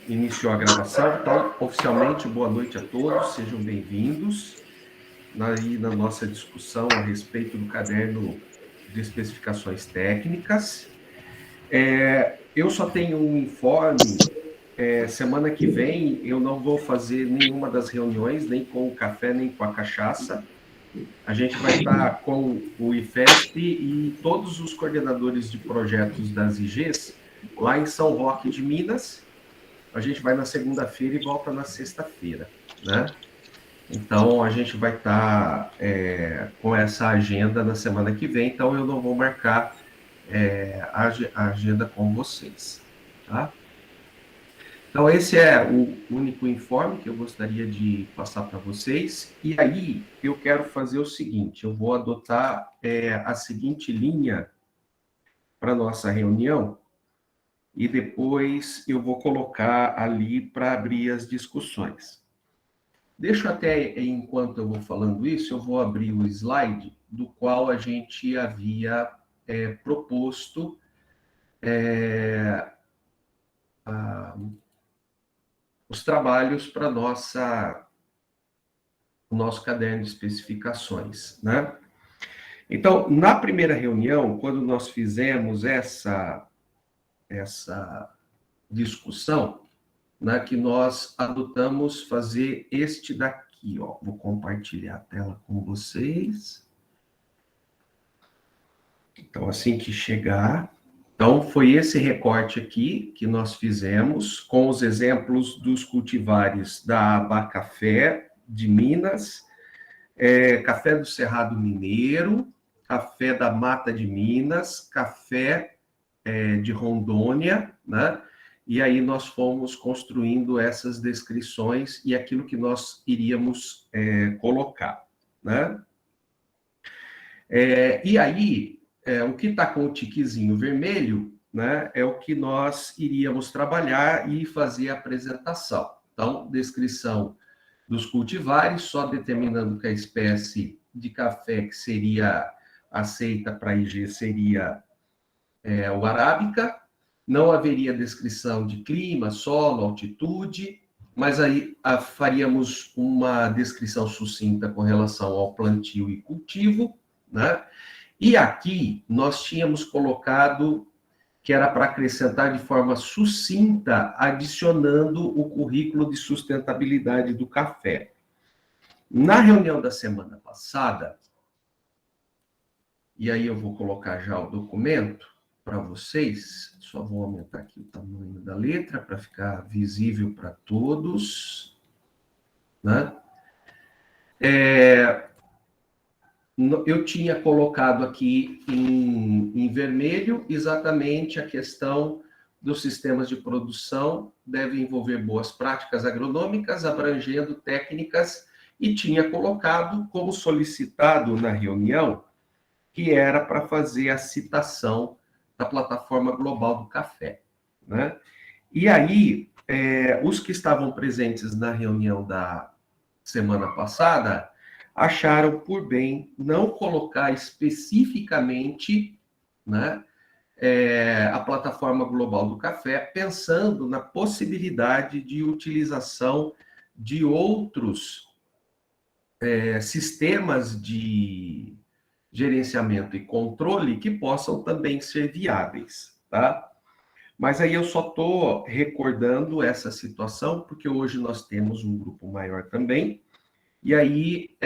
Iniciou a gravação, então, oficialmente, boa noite a todos, sejam bem-vindos na nossa discussão a respeito do caderno de especificações técnicas. Eu só tenho um informe, semana que vem eu não vou fazer nenhuma das reuniões, nem com o café, nem com a cachaça. A gente vai estar com o IFESP e todos os coordenadores de projetos das IGs lá em São Roque de Minas. A gente vai na segunda-feira e volta na sexta-feira, né? Então, a gente vai estar com essa agenda na semana que vem, então eu não vou marcar a agenda com vocês, tá? Então, esse é o único informe que eu gostaria de passar para vocês. E aí, eu quero fazer o seguinte, eu vou adotar a seguinte linha para a nossa reunião, e depois eu vou colocar ali para abrir as discussões. Deixa até, enquanto eu vou falando isso, eu vou abrir o slide do qual a gente havia proposto os trabalhos para o nosso caderno de especificações, né? Então, na primeira reunião, quando nós fizemos essa discussão, né, que nós adotamos fazer este daqui, ó. Vou compartilhar a tela com vocês. Então, assim que chegar... Então, foi esse recorte aqui que nós fizemos, com os exemplos dos cultivares da Abacafé de Minas, café do Cerrado Mineiro, café da Mata de Minas, café de Rondônia, né? E aí nós fomos construindo essas descrições e aquilo que nós iríamos colocar, né? E aí, o que está com o tiquezinho vermelho, né, é o que nós iríamos trabalhar e fazer a apresentação. Então, descrição dos cultivares, só determinando que a espécie de café que seria aceita para a IG seria o arábica. Não haveria descrição de clima, solo, altitude, mas aí faríamos uma descrição sucinta com relação ao plantio e cultivo, né? E aqui nós tínhamos colocado que era para acrescentar de forma sucinta, adicionando o currículo de sustentabilidade do café. Na reunião da semana passada, e aí eu vou colocar já o documento para vocês, só vou aumentar aqui o tamanho da letra para ficar visível para todos, né? Eu tinha colocado aqui em vermelho exatamente a questão dos sistemas de produção devem envolver boas práticas agronômicas, abrangendo técnicas, e tinha colocado como solicitado na reunião, que era para fazer a citação da plataforma global do café, né? E aí, os que estavam presentes na reunião da semana passada acharam por bem não colocar especificamente, né, a plataforma global do café, pensando na possibilidade de utilização de outros sistemas de gerenciamento e controle que possam também ser viáveis, tá? Mas aí eu só estou recordando essa situação, porque hoje nós temos um grupo maior também, e aí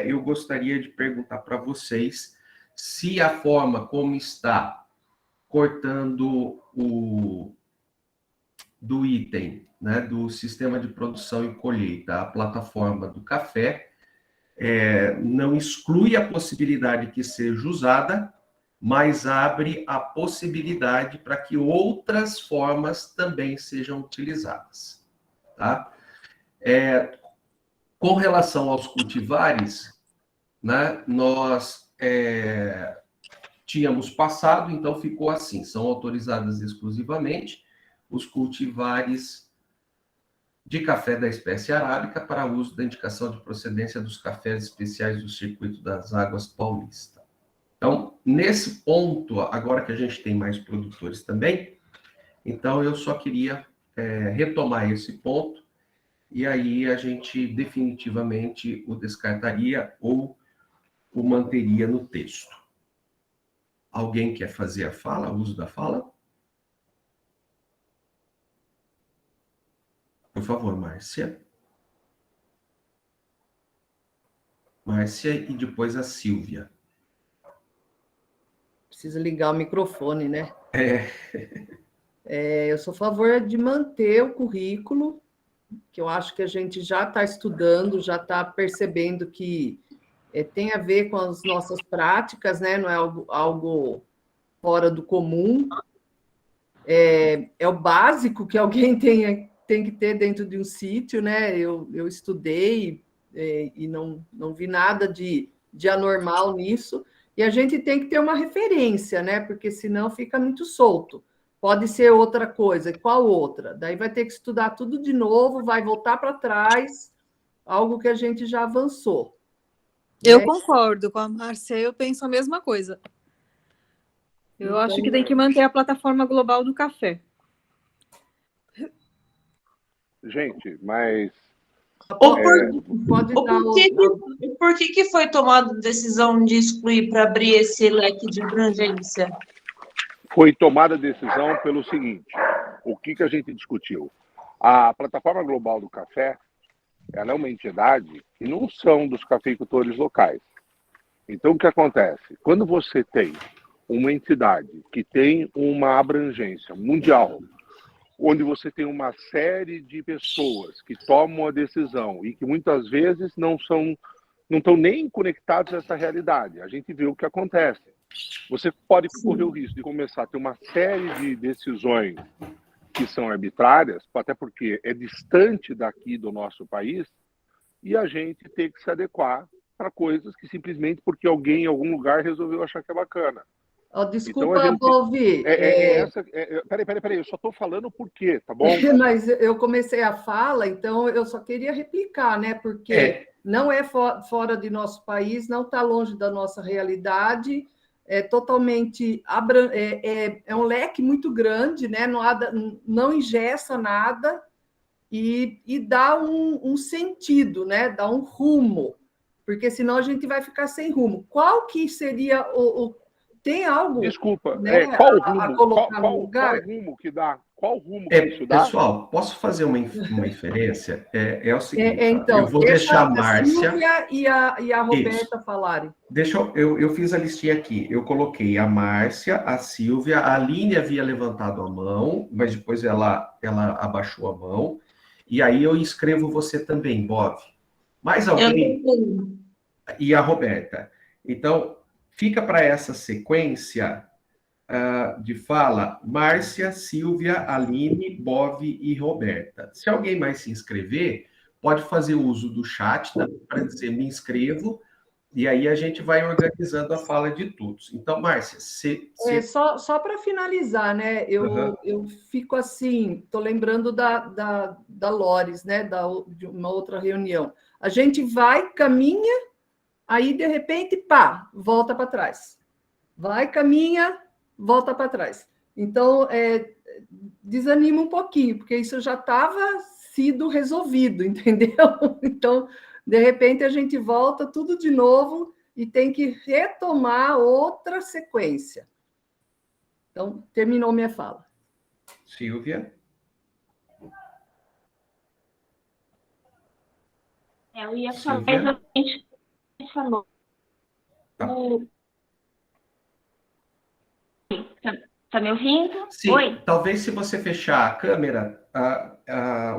eu gostaria de perguntar para vocês se a forma como está cortando do item, né, do sistema de produção e colheita, a plataforma do café, não exclui a possibilidade que seja usada, mas abre a possibilidade para que outras formas também sejam utilizadas, tá? Com relação aos cultivares, né, nós tínhamos passado, então ficou assim, são autorizadas exclusivamente os cultivares de café da espécie arábica para uso da indicação de procedência dos cafés especiais do Circuito das Águas Paulista. Então, nesse ponto, agora que a gente tem mais produtores também, então eu só queria retomar esse ponto, e aí a gente definitivamente o descartaria ou o manteria no texto. Alguém quer fazer a fala, o uso da fala? Por favor, Márcia. Márcia e depois a Silvia. Precisa ligar o microfone, né? É. Eu sou a favor de manter o currículo, que eu acho que a gente já está estudando, já está percebendo que tem a ver com as nossas práticas, né? Não é algo fora do comum. É o básico que alguém tem que ter dentro de um sítio, né? Eu estudei e não vi nada de anormal nisso. E a gente tem que ter uma referência, né? Porque senão fica muito solto. Pode ser outra coisa. Qual outra? Daí vai ter que estudar tudo de novo, vai voltar para trás, algo que a gente já avançou. Eu concordo com a Márcia, eu penso a mesma coisa. Eu acho que tem que manter a plataforma global do café. Gente, mas... Por que foi tomada a decisão de excluir para abrir esse leque de abrangência? Foi tomada a decisão pelo seguinte, o que a gente discutiu? A plataforma global do café, ela é uma entidade que não são dos cafeicultores locais. Então, o que acontece? Quando você tem uma entidade que tem uma abrangência mundial, onde você tem uma série de pessoas que tomam a decisão e que muitas vezes não estão nem conectados a essa realidade. A gente vê o que acontece. Você pode correr o risco de começar a ter uma série de decisões que são arbitrárias, até porque é distante daqui do nosso país, e a gente ter que se adequar para coisas que simplesmente porque alguém em algum lugar resolveu achar que é bacana. Desculpa, então, Bolvi. Peraí, eu só estou falando por quê, tá bom? Mas eu comecei a fala, então eu só queria replicar, né? Porque não é fora de nosso país, não está longe da nossa realidade, é totalmente... É um leque muito grande, né? Não engessa nada e dá um sentido, né? Dá um rumo, porque senão a gente vai ficar sem rumo. Qual que seria tem algo... Desculpa, né, qual rumo? Qual rumo que dá? Qual rumo que isso dá? Pessoal, posso fazer uma inferência? É o seguinte, então, eu vou deixar a Márcia... Silvia e a Roberta falarem. Eu fiz a listinha aqui. Eu coloquei a Márcia, a Silvia, a Aline havia levantado a mão, mas depois ela abaixou a mão. E aí eu escrevo você também, Bob. Mais alguém? E a Roberta. Então, fica para essa sequência de fala, Márcia, Silvia, Aline, Bove e Roberta. Se alguém mais se inscrever, pode fazer uso do chat para dizer me inscrevo, e aí a gente vai organizando a fala de todos. Então, Márcia, só para finalizar, né? Eu fico assim, estou lembrando da Lores, né? De uma outra reunião. A gente vai, caminha, aí de repente, pá, volta para trás. Vai, caminha, volta para trás. Então, desanima um pouquinho, porque isso já estava sido resolvido, entendeu? Então, de repente, a gente volta tudo de novo e tem que retomar outra sequência. Então, terminou minha fala. Silvia? Eu ia falar exatamente o que você falou. Tá me ouvindo? Sim. Oi? Talvez se você fechar a câmera,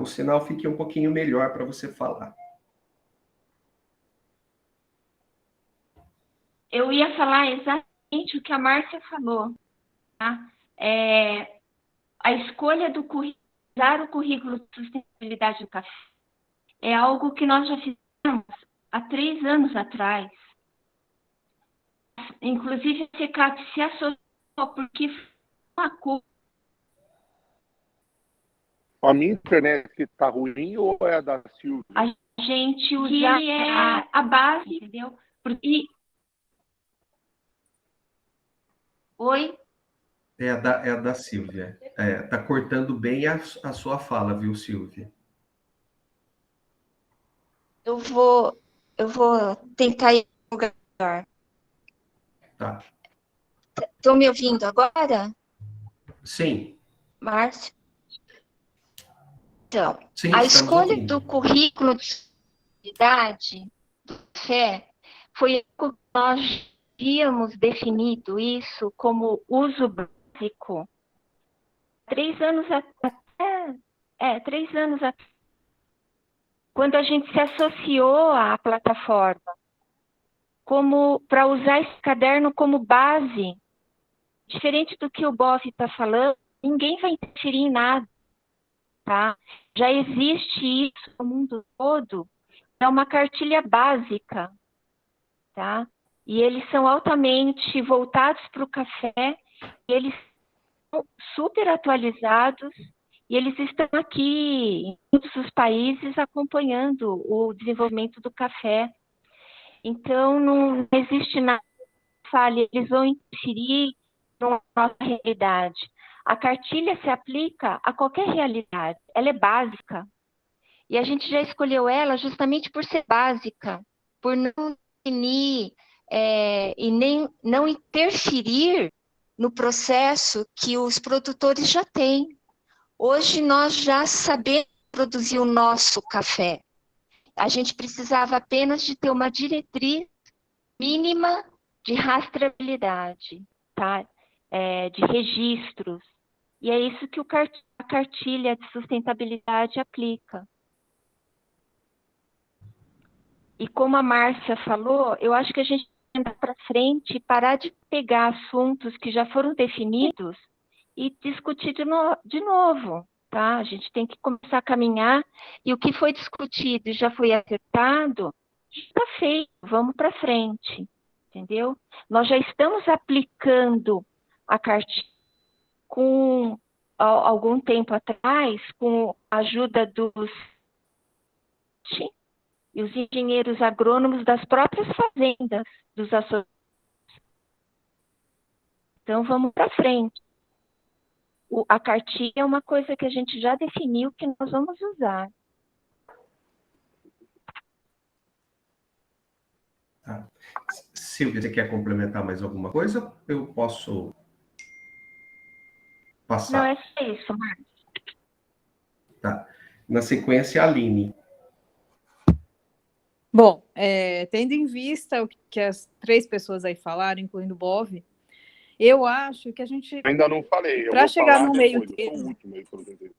o sinal fique um pouquinho melhor para você falar. Eu ia falar exatamente o que a Márcia falou. Tá? A escolha do usar o currículo de sustentabilidade do café é algo que nós já fizemos há 3 anos atrás. Inclusive, a CECAP se associou porque uma coisa. A minha internet que está ruim ou é a da Silvia? A gente usa a base, entendeu? Porque... Oi? É a da Silvia. Tá cortando bem a sua fala, viu, Silvia? Eu vou tentar ir em um lugar melhor. Tá. Estão me ouvindo agora, Sim, Márcio? Então, sim, a estamos escolha do ouvindo. currículo de sustentabilidade do café foi algo que nós havíamos definido isso como uso básico 3 anos atrás, 3 anos atrás, quando a gente se associou à plataforma, como para usar esse caderno como base, diferente do que o Boff está falando, ninguém vai interferir em nada, tá? Já existe isso no mundo todo, é uma cartilha básica, tá? E eles são altamente voltados para o café, eles são super atualizados, e eles estão aqui em todos os países acompanhando o desenvolvimento do café. Então, não existe nada que fale, eles vão interferir na nossa realidade. A cartilha se aplica a qualquer realidade, ela é básica. E a gente já escolheu ela justamente por ser básica, por não definir e nem não interferir no processo que os produtores já têm. Hoje nós já sabemos produzir o nosso café. A gente precisava apenas de ter uma diretriz mínima de rastreabilidade, tá? De registros. E é isso que a cartilha de sustentabilidade aplica. E como a Márcia falou, eu acho que a gente tem que andar para frente e parar de pegar assuntos que já foram definidos e discutir de novo, tá? A gente tem que começar a caminhar e o que foi discutido e já foi acertado, está feito, vamos para frente, entendeu? Nós já estamos aplicando a cartilha com algum tempo atrás, com a ajuda dos e os engenheiros agrônomos das próprias fazendas dos associados. Então, vamos para frente. A cartilha é uma coisa que a gente já definiu que nós vamos usar. Tá. Silvia, você quer complementar mais alguma coisa? Eu posso Não, passar. é só isso, Marcos. Tá. Na sequência, a Aline. Bom, tendo em vista o que as 3 pessoas aí falaram, incluindo o Bov, eu acho que a gente, Ainda não falei, eu para vou chegar falar no meio depois, eu sou o termo, último aí, pelo que eu entendi.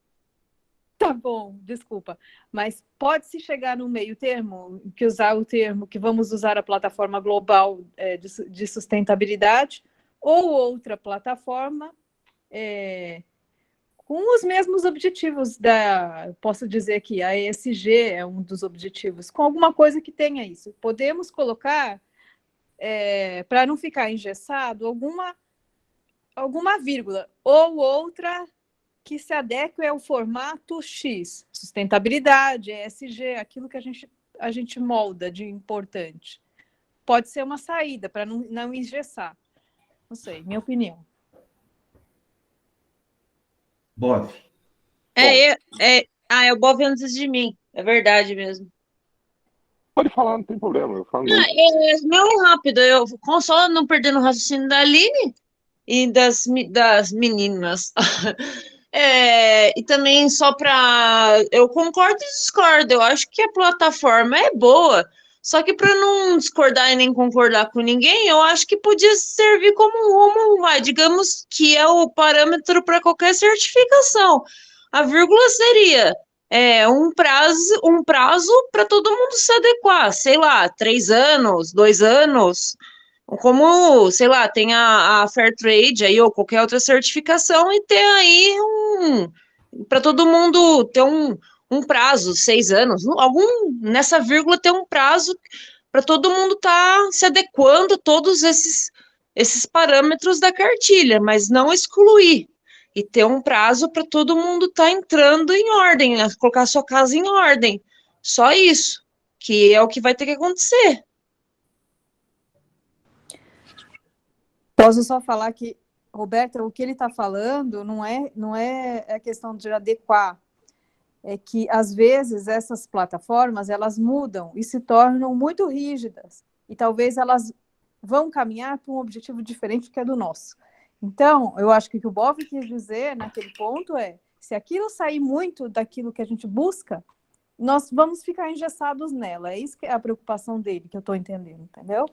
tá bom, desculpa, mas pode-se chegar no meio termo, que usar o termo que vamos usar a plataforma global de sustentabilidade ou outra plataforma com os mesmos objetivos posso dizer que a ESG é um dos objetivos, com alguma coisa que tenha isso. Podemos colocar, para não ficar engessado, alguma vírgula, ou outra que se adeque ao formato X, sustentabilidade, ESG, aquilo que a gente molda de importante. Pode ser uma saída para não engessar. Não sei, minha opinião. Bov. É o Bob antes de mim. É verdade mesmo. Pode falar, não tem problema, eu falo. Meu rápido, eu só não perdendo o raciocínio da Aline e das meninas. E também só para. Eu concordo e discordo. Eu acho que a plataforma é boa. Só que para não discordar e nem concordar com ninguém, eu acho que podia servir como digamos que é o parâmetro para qualquer certificação. A vírgula seria um prazo para todo mundo se adequar, sei lá, 3 anos, 2 anos, como, sei lá, tem a Fair Trade aí, ou qualquer outra certificação, e ter aí para todo mundo ter um prazo, 6 anos, nessa vírgula ter um prazo para todo mundo estar se adequando a todos esses parâmetros da cartilha, mas não excluir. E ter um prazo para todo mundo estar entrando em ordem, né? Colocar a sua casa em ordem. Só isso, que é o que vai ter que acontecer. Posso só falar que Roberta, o que ele está falando não é a questão de adequar, é que, às vezes, essas plataformas, elas mudam e se tornam muito rígidas, e talvez elas vão caminhar para um objetivo diferente que é do nosso. Então, eu acho que o que o Bob quis dizer naquele ponto é, se aquilo sair muito daquilo que a gente busca, nós vamos ficar engessados nela. É isso que é a preocupação dele, que eu estou entendendo, entendeu?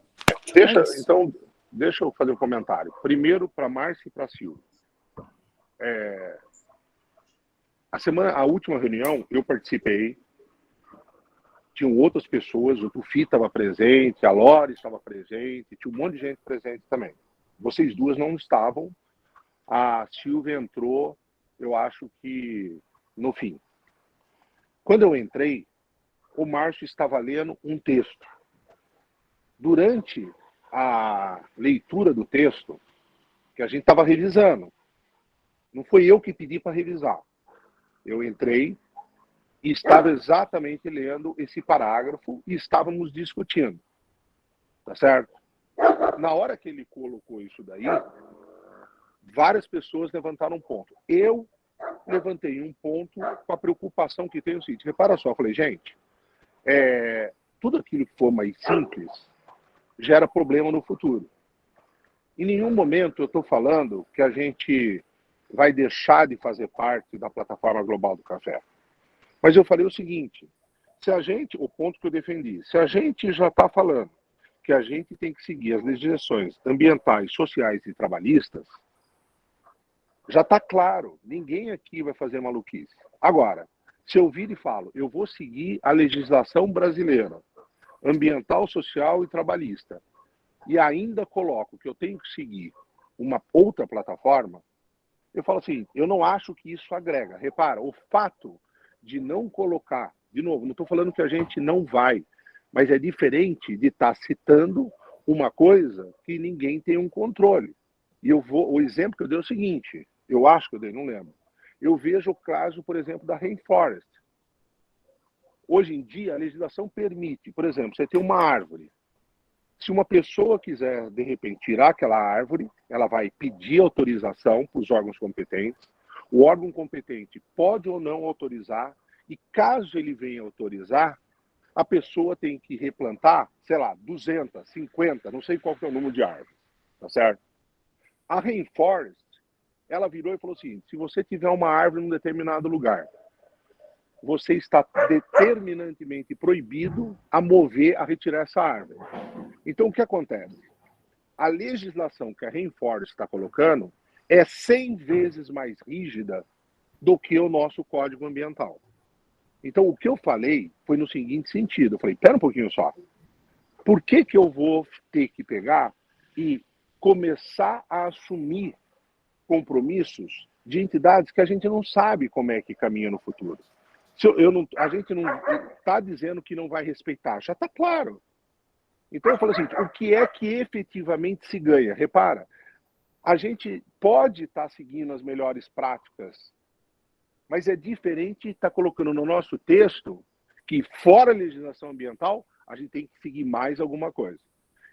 Deixa eu fazer um comentário. Primeiro, para Márcia e para a Silvia. A última reunião, eu participei, tinham outras pessoas, o Tufi estava presente, a Lore estava presente, tinha um monte de gente presente também. Vocês duas não estavam, a Silvia entrou, eu acho que no fim. Quando eu entrei, o Márcio estava lendo um texto. Durante a leitura do texto, que a gente estava revisando, não foi eu que pedi para revisar. Eu entrei e estava exatamente lendo esse parágrafo e estávamos discutindo. Tá certo? Na hora que ele colocou isso daí, várias pessoas levantaram um ponto. Eu levantei um ponto com a preocupação que tem o seguinte. Repara só, eu falei, gente, tudo aquilo que for mais simples gera problema no futuro. Em nenhum momento eu estou falando que a gente vai deixar de fazer parte da plataforma global do café. Mas eu falei o seguinte, o ponto que eu defendi, se a gente já está falando que a gente tem que seguir as legislações ambientais, sociais e trabalhistas, já está claro, ninguém aqui vai fazer maluquice. Agora, se eu vir e falo, eu vou seguir a legislação brasileira, ambiental, social e trabalhista, e ainda coloco que eu tenho que seguir uma outra plataforma, eu falo assim, eu não acho que isso agrega. Repara, o fato de não colocar, de novo, não estou falando que a gente não vai, mas é diferente de estar citando uma coisa que ninguém tem um controle. E o exemplo que eu dei é o seguinte, eu acho que eu dei, não lembro. Eu vejo o caso, por exemplo, da Rainforest. Hoje em dia, a legislação permite, por exemplo, você tem uma árvore. Se uma pessoa quiser, de repente, tirar aquela árvore, ela vai pedir autorização para os órgãos competentes. O órgão competente pode ou não autorizar, e caso ele venha autorizar, a pessoa tem que replantar, sei lá, 200, 50, não sei qual que é o número de árvores, tá certo? A Rainforest, ela virou e falou assim, se você tiver uma árvore em um determinado lugar, você está determinantemente proibido a mover, a retirar essa árvore. Então, o que acontece? A legislação que a Rainforest está colocando é 100 vezes mais rígida do que o nosso Código Ambiental. Então, o que eu falei foi no seguinte sentido. Eu falei, espera um pouquinho só. Por que eu vou ter que pegar e começar a assumir compromissos de entidades que a gente não sabe como é que caminha no futuro? A gente não está dizendo que não vai respeitar, já está claro. Então eu falo assim, o que é que efetivamente se ganha? Repara, a gente pode estar seguindo as melhores práticas, mas é diferente estar colocando no nosso texto que fora a legislação ambiental, a gente tem que seguir mais alguma coisa.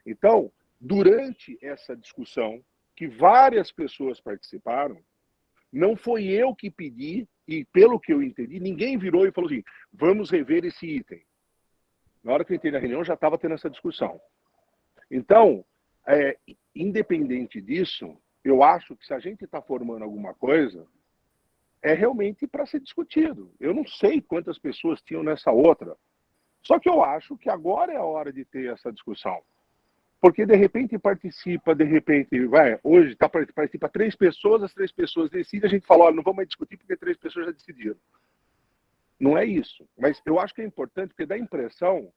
Então, durante essa discussão, que várias pessoas participaram, não foi eu que pedi, e pelo que eu entendi, ninguém virou e falou assim, vamos rever esse item. Na hora que eu entrei na reunião, já estava tendo essa discussão. Então, independente disso, eu acho que se a gente está formando alguma coisa, é realmente para ser discutido. Eu não sei quantas pessoas tinham nessa outra. Só que eu acho que agora é a hora de ter essa discussão. Porque, de repente, hoje participa 3 pessoas, as 3 pessoas decidem, a gente fala, olha, não vamos mais discutir porque 3 pessoas já decidiram. Não é isso. Mas eu acho que é importante porque dá a impressão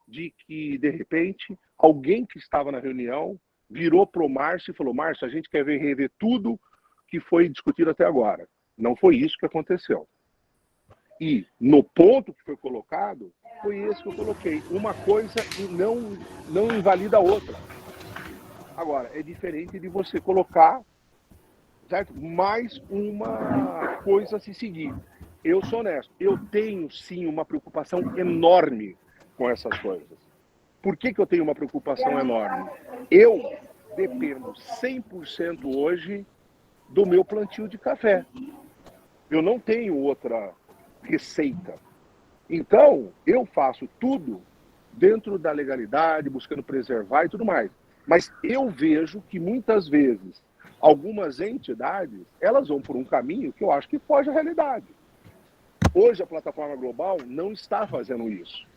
de que, de repente, alguém que estava na reunião virou para o Márcio e falou, Márcio, a gente quer rever tudo que foi discutido até agora. Não foi isso que aconteceu. E no ponto que foi colocado, foi esse que eu coloquei. Uma coisa não invalida a outra. Agora, é diferente de você colocar, certo? Mais uma coisa a se seguir. Eu sou honesto, eu tenho sim uma preocupação enorme com essas coisas. Por que eu tenho uma preocupação enorme? Eu dependo 100% hoje do meu plantio de café. Eu não tenho outra receita. Então, eu faço tudo dentro da legalidade, buscando preservar e tudo mais. Mas eu vejo que muitas vezes algumas entidades, elas vão por um caminho que eu acho que foge à realidade. Hoje a plataforma global não está fazendo isso.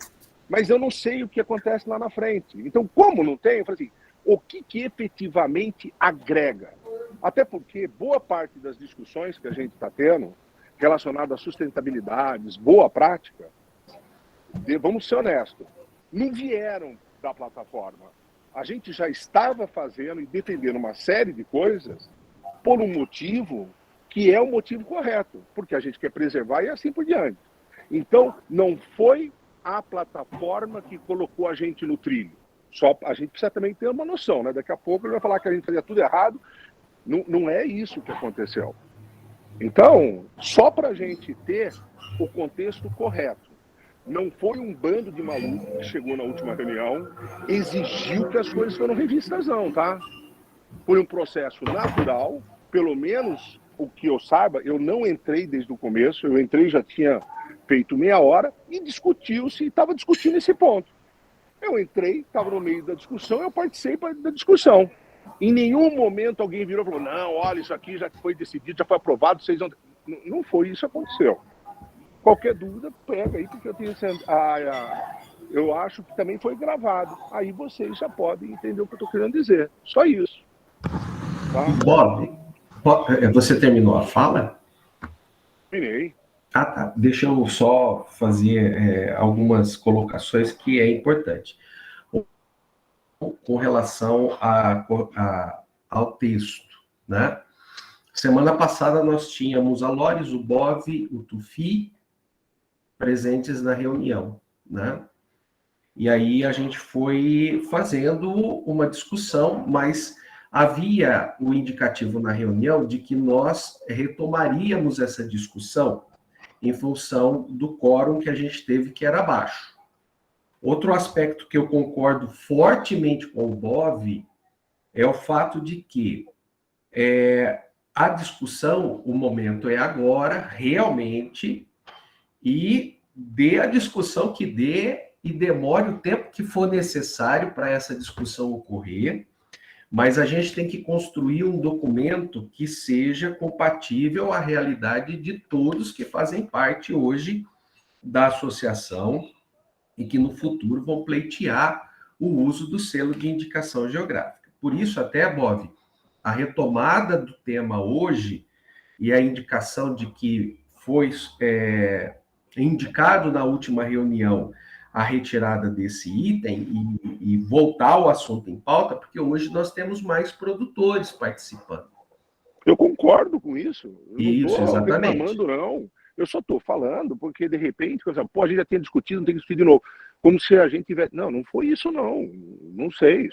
Mas eu não sei o que acontece lá na frente. Então, como não tem, eu falei assim, o que efetivamente agrega? Até porque boa parte das discussões que a gente está tendo relacionadas a sustentabilidades, boa prática, vamos ser honestos, não vieram da plataforma. A gente já estava fazendo e defendendo uma série de coisas por um motivo que é o motivo correto, porque a gente quer preservar e assim por diante. Então, não foi a plataforma que colocou a gente no trilho. Só a gente precisa também ter uma noção, né? Daqui a pouco ele vai falar que a gente fazia tudo errado. Não é isso que aconteceu. Então, só para a gente ter o contexto correto. Não foi um bando de malucos que chegou na última reunião, exigiu que as coisas foram revistas, não, tá? Foi um processo natural, pelo menos o que eu saiba, eu não entrei desde o começo, eu entrei já tinha feito meia hora e discutiu-se, estava discutindo esse ponto. Eu entrei, estava no meio da discussão, eu participei da discussão. Em nenhum momento alguém virou e falou, não, olha, isso aqui já foi decidido, já foi aprovado, vocês não... Não foi isso que aconteceu. Qualquer dúvida, pega aí, porque eu tenho eu acho que também foi gravado. Aí vocês já podem entender o que eu estou querendo dizer. Só isso. Tá? Bob, você terminou a fala? Terminei. Ah, tá. Deixa eu só fazer algumas colocações que é importante. Com relação ao texto, né? Semana passada nós tínhamos a Lores, o Bov, o Tufi presentes na reunião, né? E aí a gente foi fazendo uma discussão, mas havia o indicativo na reunião de que nós retomaríamos essa discussão em função do quórum que a gente teve, que era baixo. Outro aspecto que eu concordo fortemente com o Bov é o fato de que a discussão, o momento é agora, realmente, e dê a discussão que dê e demore o tempo que for necessário para essa discussão ocorrer, mas a gente tem que construir um documento que seja compatível à realidade de todos que fazem parte hoje da associação e que no futuro vão pleitear o uso do selo de indicação geográfica. Por isso, até, Bov, a retomada do tema hoje e a indicação de que foi indicado na última reunião a retirada desse item e voltar ao assunto em pauta, porque hoje nós temos mais produtores participando. Eu concordo com isso. Eu isso, não estou exatamente. reclamando, não. Eu só estou falando porque, de repente, a gente já tem discutido, não tem que discutir de novo. Como se a gente tivesse... Não foi isso, não. Não sei.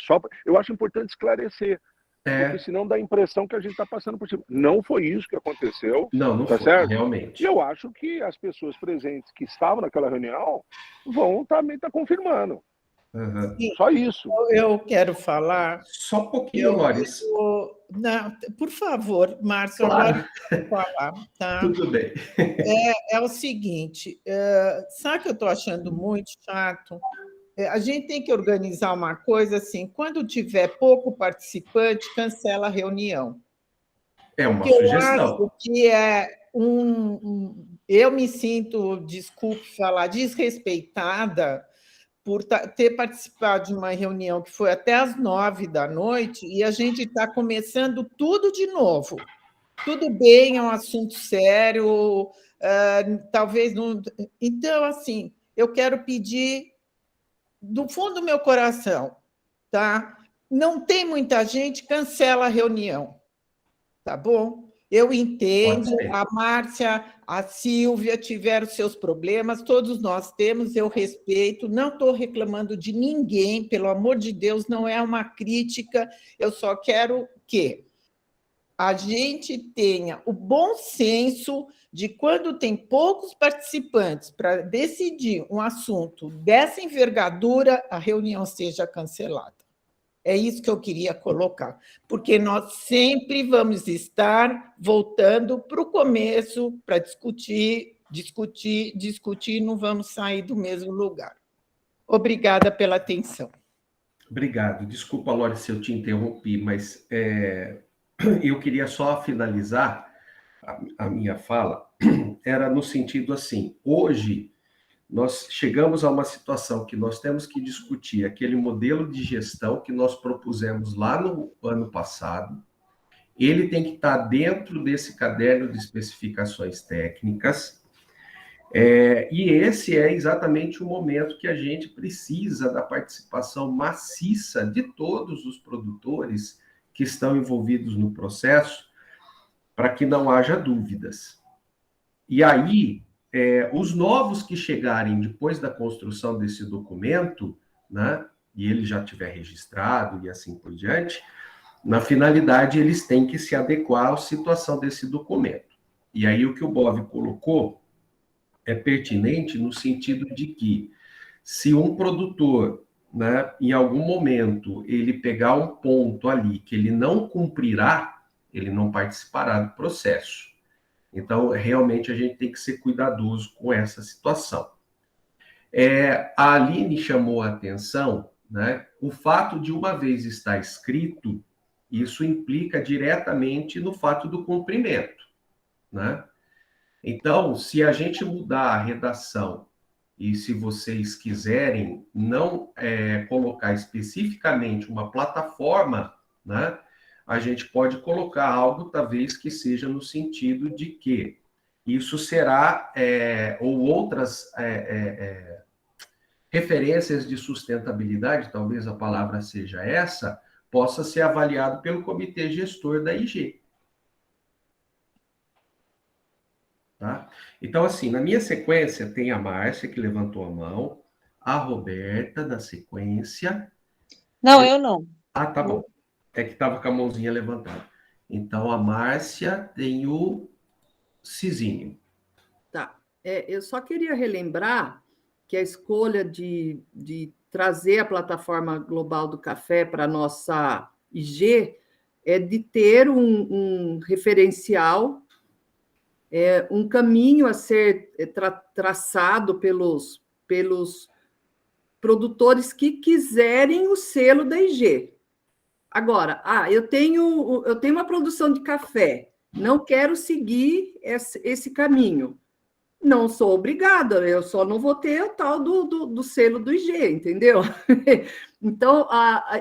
Eu acho importante esclarecer. Porque senão dá a impressão que a gente está passando por cima. Não foi isso que aconteceu. Não tá foi, certo? realmente. E eu acho que as pessoas presentes que estavam naquela reunião vão também estar confirmando. Uhum. Só isso. Eu quero falar... Só um pouquinho, Lores. Não, por favor, Márcio, Claro. agora eu vou falar. Tá? Tudo bem. É o seguinte, sabe o que eu estou achando muito chato? A gente tem que organizar uma coisa assim, quando tiver pouco participante, cancela a reunião. É uma Porque sugestão. eu acho que eu me sinto, desculpe falar, desrespeitada por ter participado de uma reunião que foi até às 21h e a gente está começando tudo de novo. Tudo bem, é um assunto sério, talvez não... Então, assim, eu quero pedir do fundo do meu coração, tá? Não tem muita gente, cancela a reunião, tá bom? Eu entendo, a Márcia, a Silvia tiveram seus problemas, todos nós temos, eu respeito, não estou reclamando de ninguém, pelo amor de Deus, não é uma crítica, eu só quero que a gente tenha o bom senso de quando tem poucos participantes para decidir um assunto dessa envergadura, a reunião seja cancelada. É isso que eu queria colocar, porque nós sempre vamos estar voltando para o começo para discutir, não vamos sair do mesmo lugar. Obrigada pela atenção. Obrigado. Desculpa, Lore, se eu te interrompi, mas eu queria só finalizar a minha fala. Era no sentido assim, hoje nós chegamos a uma situação que nós temos que discutir aquele modelo de gestão que nós propusemos lá no ano passado. Ele tem que estar dentro desse caderno de especificações técnicas, e esse é exatamente o momento que a gente precisa da participação maciça de todos os produtores que estão envolvidos no processo, para que não haja dúvidas. E aí, os novos que chegarem depois da construção desse documento, né, e ele já tiver registrado e assim por diante, na finalidade, eles têm que se adequar à situação desse documento. E aí, o que o Bov colocou é pertinente no sentido de que, se um produtor, né, em algum momento, ele pegar um ponto ali que ele não cumprirá, ele não participará do processo. Então, realmente, a gente tem que ser cuidadoso com essa situação. A Aline chamou a atenção, né, o fato de uma vez estar escrito, isso implica diretamente no fato do cumprimento, né? Então, se a gente mudar a redação, e se vocês quiserem não colocar especificamente uma plataforma, né, a gente pode colocar algo, talvez, que seja no sentido de que isso será, ou outras referências de sustentabilidade, talvez a palavra seja essa, possa ser avaliado pelo comitê gestor da IG. Tá? Então, assim, na minha sequência tem a Márcia, que levantou a mão, a Roberta, da sequência. Não, eu não. Ah, tá bom. É que estava com a mãozinha levantada. Então, a Márcia tem o Cizinho. Tá. Eu só queria relembrar que a escolha de trazer a plataforma global do café para a nossa IG é de ter um referencial, um caminho a ser traçado pelos produtores que quiserem o selo da IG. Agora, eu tenho uma produção de café, não quero seguir esse caminho. Não sou obrigada, eu só não vou ter o tal do selo do IG, entendeu? Então,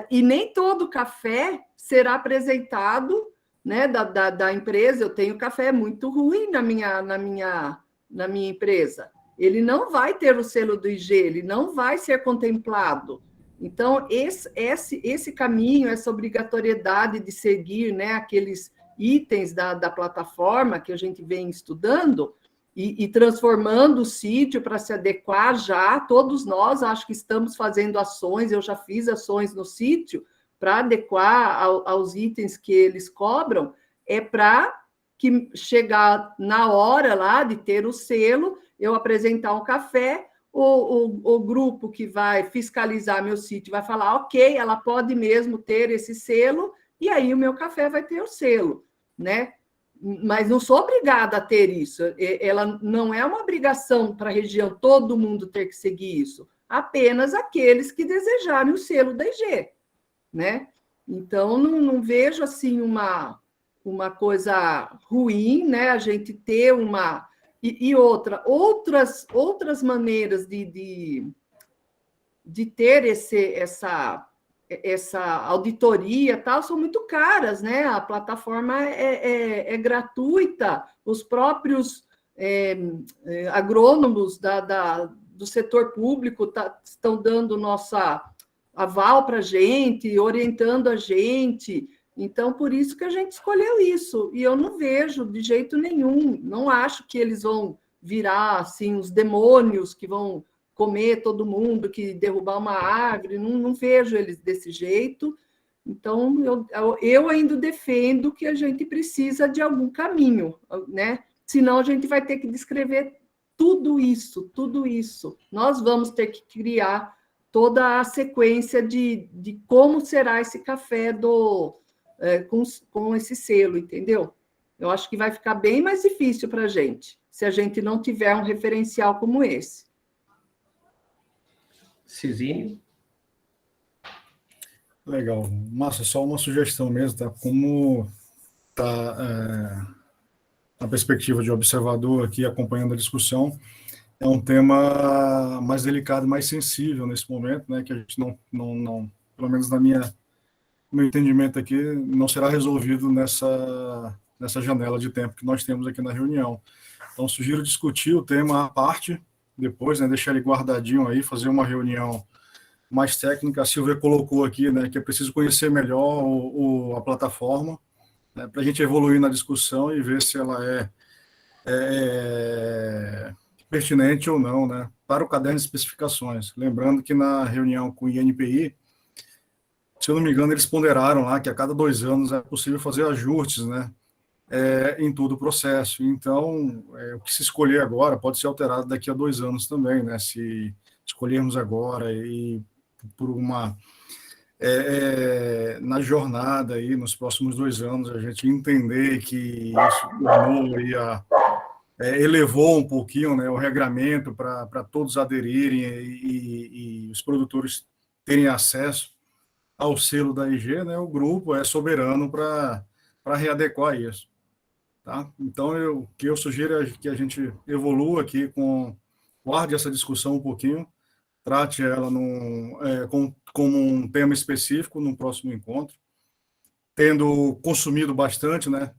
e nem todo café será apresentado, né, da empresa. Eu tenho café muito ruim na minha empresa. Ele não vai ter o selo do IG, ele não vai ser contemplado. Então, esse caminho, essa obrigatoriedade de seguir, né, aqueles itens da plataforma que a gente vem estudando e transformando o sítio para se adequar já, todos nós acho que estamos fazendo ações, eu já fiz ações no sítio para adequar aos itens que eles cobram, para que chegar na hora lá de ter o selo, eu apresentar um café, o grupo que vai fiscalizar meu sítio vai falar, ok, ela pode mesmo ter esse selo, e aí o meu café vai ter o selo, né? Mas não sou obrigada a ter isso. Ela não é uma obrigação para a região, todo mundo ter que seguir isso. Apenas aqueles que desejarem o selo da IG, né? Então, não vejo assim uma coisa ruim, né? A gente ter uma... E outras maneiras de ter essa auditoria tal são muito caras, né? A plataforma é gratuita, os próprios agrônomos do setor público estão dando nossa aval para a gente, orientando a gente. Então, por isso que a gente escolheu isso. E eu não vejo de jeito nenhum, não acho que eles vão virar assim, os demônios que vão comer todo mundo, que derrubar uma árvore, não vejo eles desse jeito. Então, eu ainda defendo que a gente precisa de algum caminho, né? Senão a gente vai ter que descrever tudo isso. Nós vamos ter que criar toda a sequência de como será esse café com esse selo, entendeu? Eu acho que vai ficar bem mais difícil para a gente, se a gente não tiver um referencial como esse. Cisine? Legal. Márcia, só uma sugestão mesmo, tá? Como tá na perspectiva de observador aqui, acompanhando a discussão, é um tema mais delicado, mais sensível nesse momento, né? Que a gente não pelo menos no meu entendimento aqui, não será resolvido nessa janela de tempo que nós temos aqui na reunião. Então, sugiro discutir o tema à parte, depois, né? Deixar ele guardadinho aí, fazer uma reunião mais técnica. A Silvia colocou aqui, né, que é preciso conhecer melhor a plataforma, né, para a gente evoluir na discussão e ver se ela é pertinente ou não, né, para o caderno de especificações. Lembrando que na reunião com o INPI, se eu não me engano, eles ponderaram lá que a cada 2 anos é possível fazer ajustes, né, em todo o processo. Então, o que se escolher agora pode ser alterado daqui a 2 anos também, né, se escolhermos agora e por uma na jornada aí nos próximos 2 anos a gente entender que isso tornou aí elevou um pouquinho, né, o regramento para todos aderirem e os produtores terem acesso ao selo da IG, né, o grupo é soberano para readequar isso, tá? Então o que eu sugiro é que a gente evolua aqui guarde essa discussão um pouquinho, trate ela como um tema específico no próximo encontro, tendo consumido bastante, né,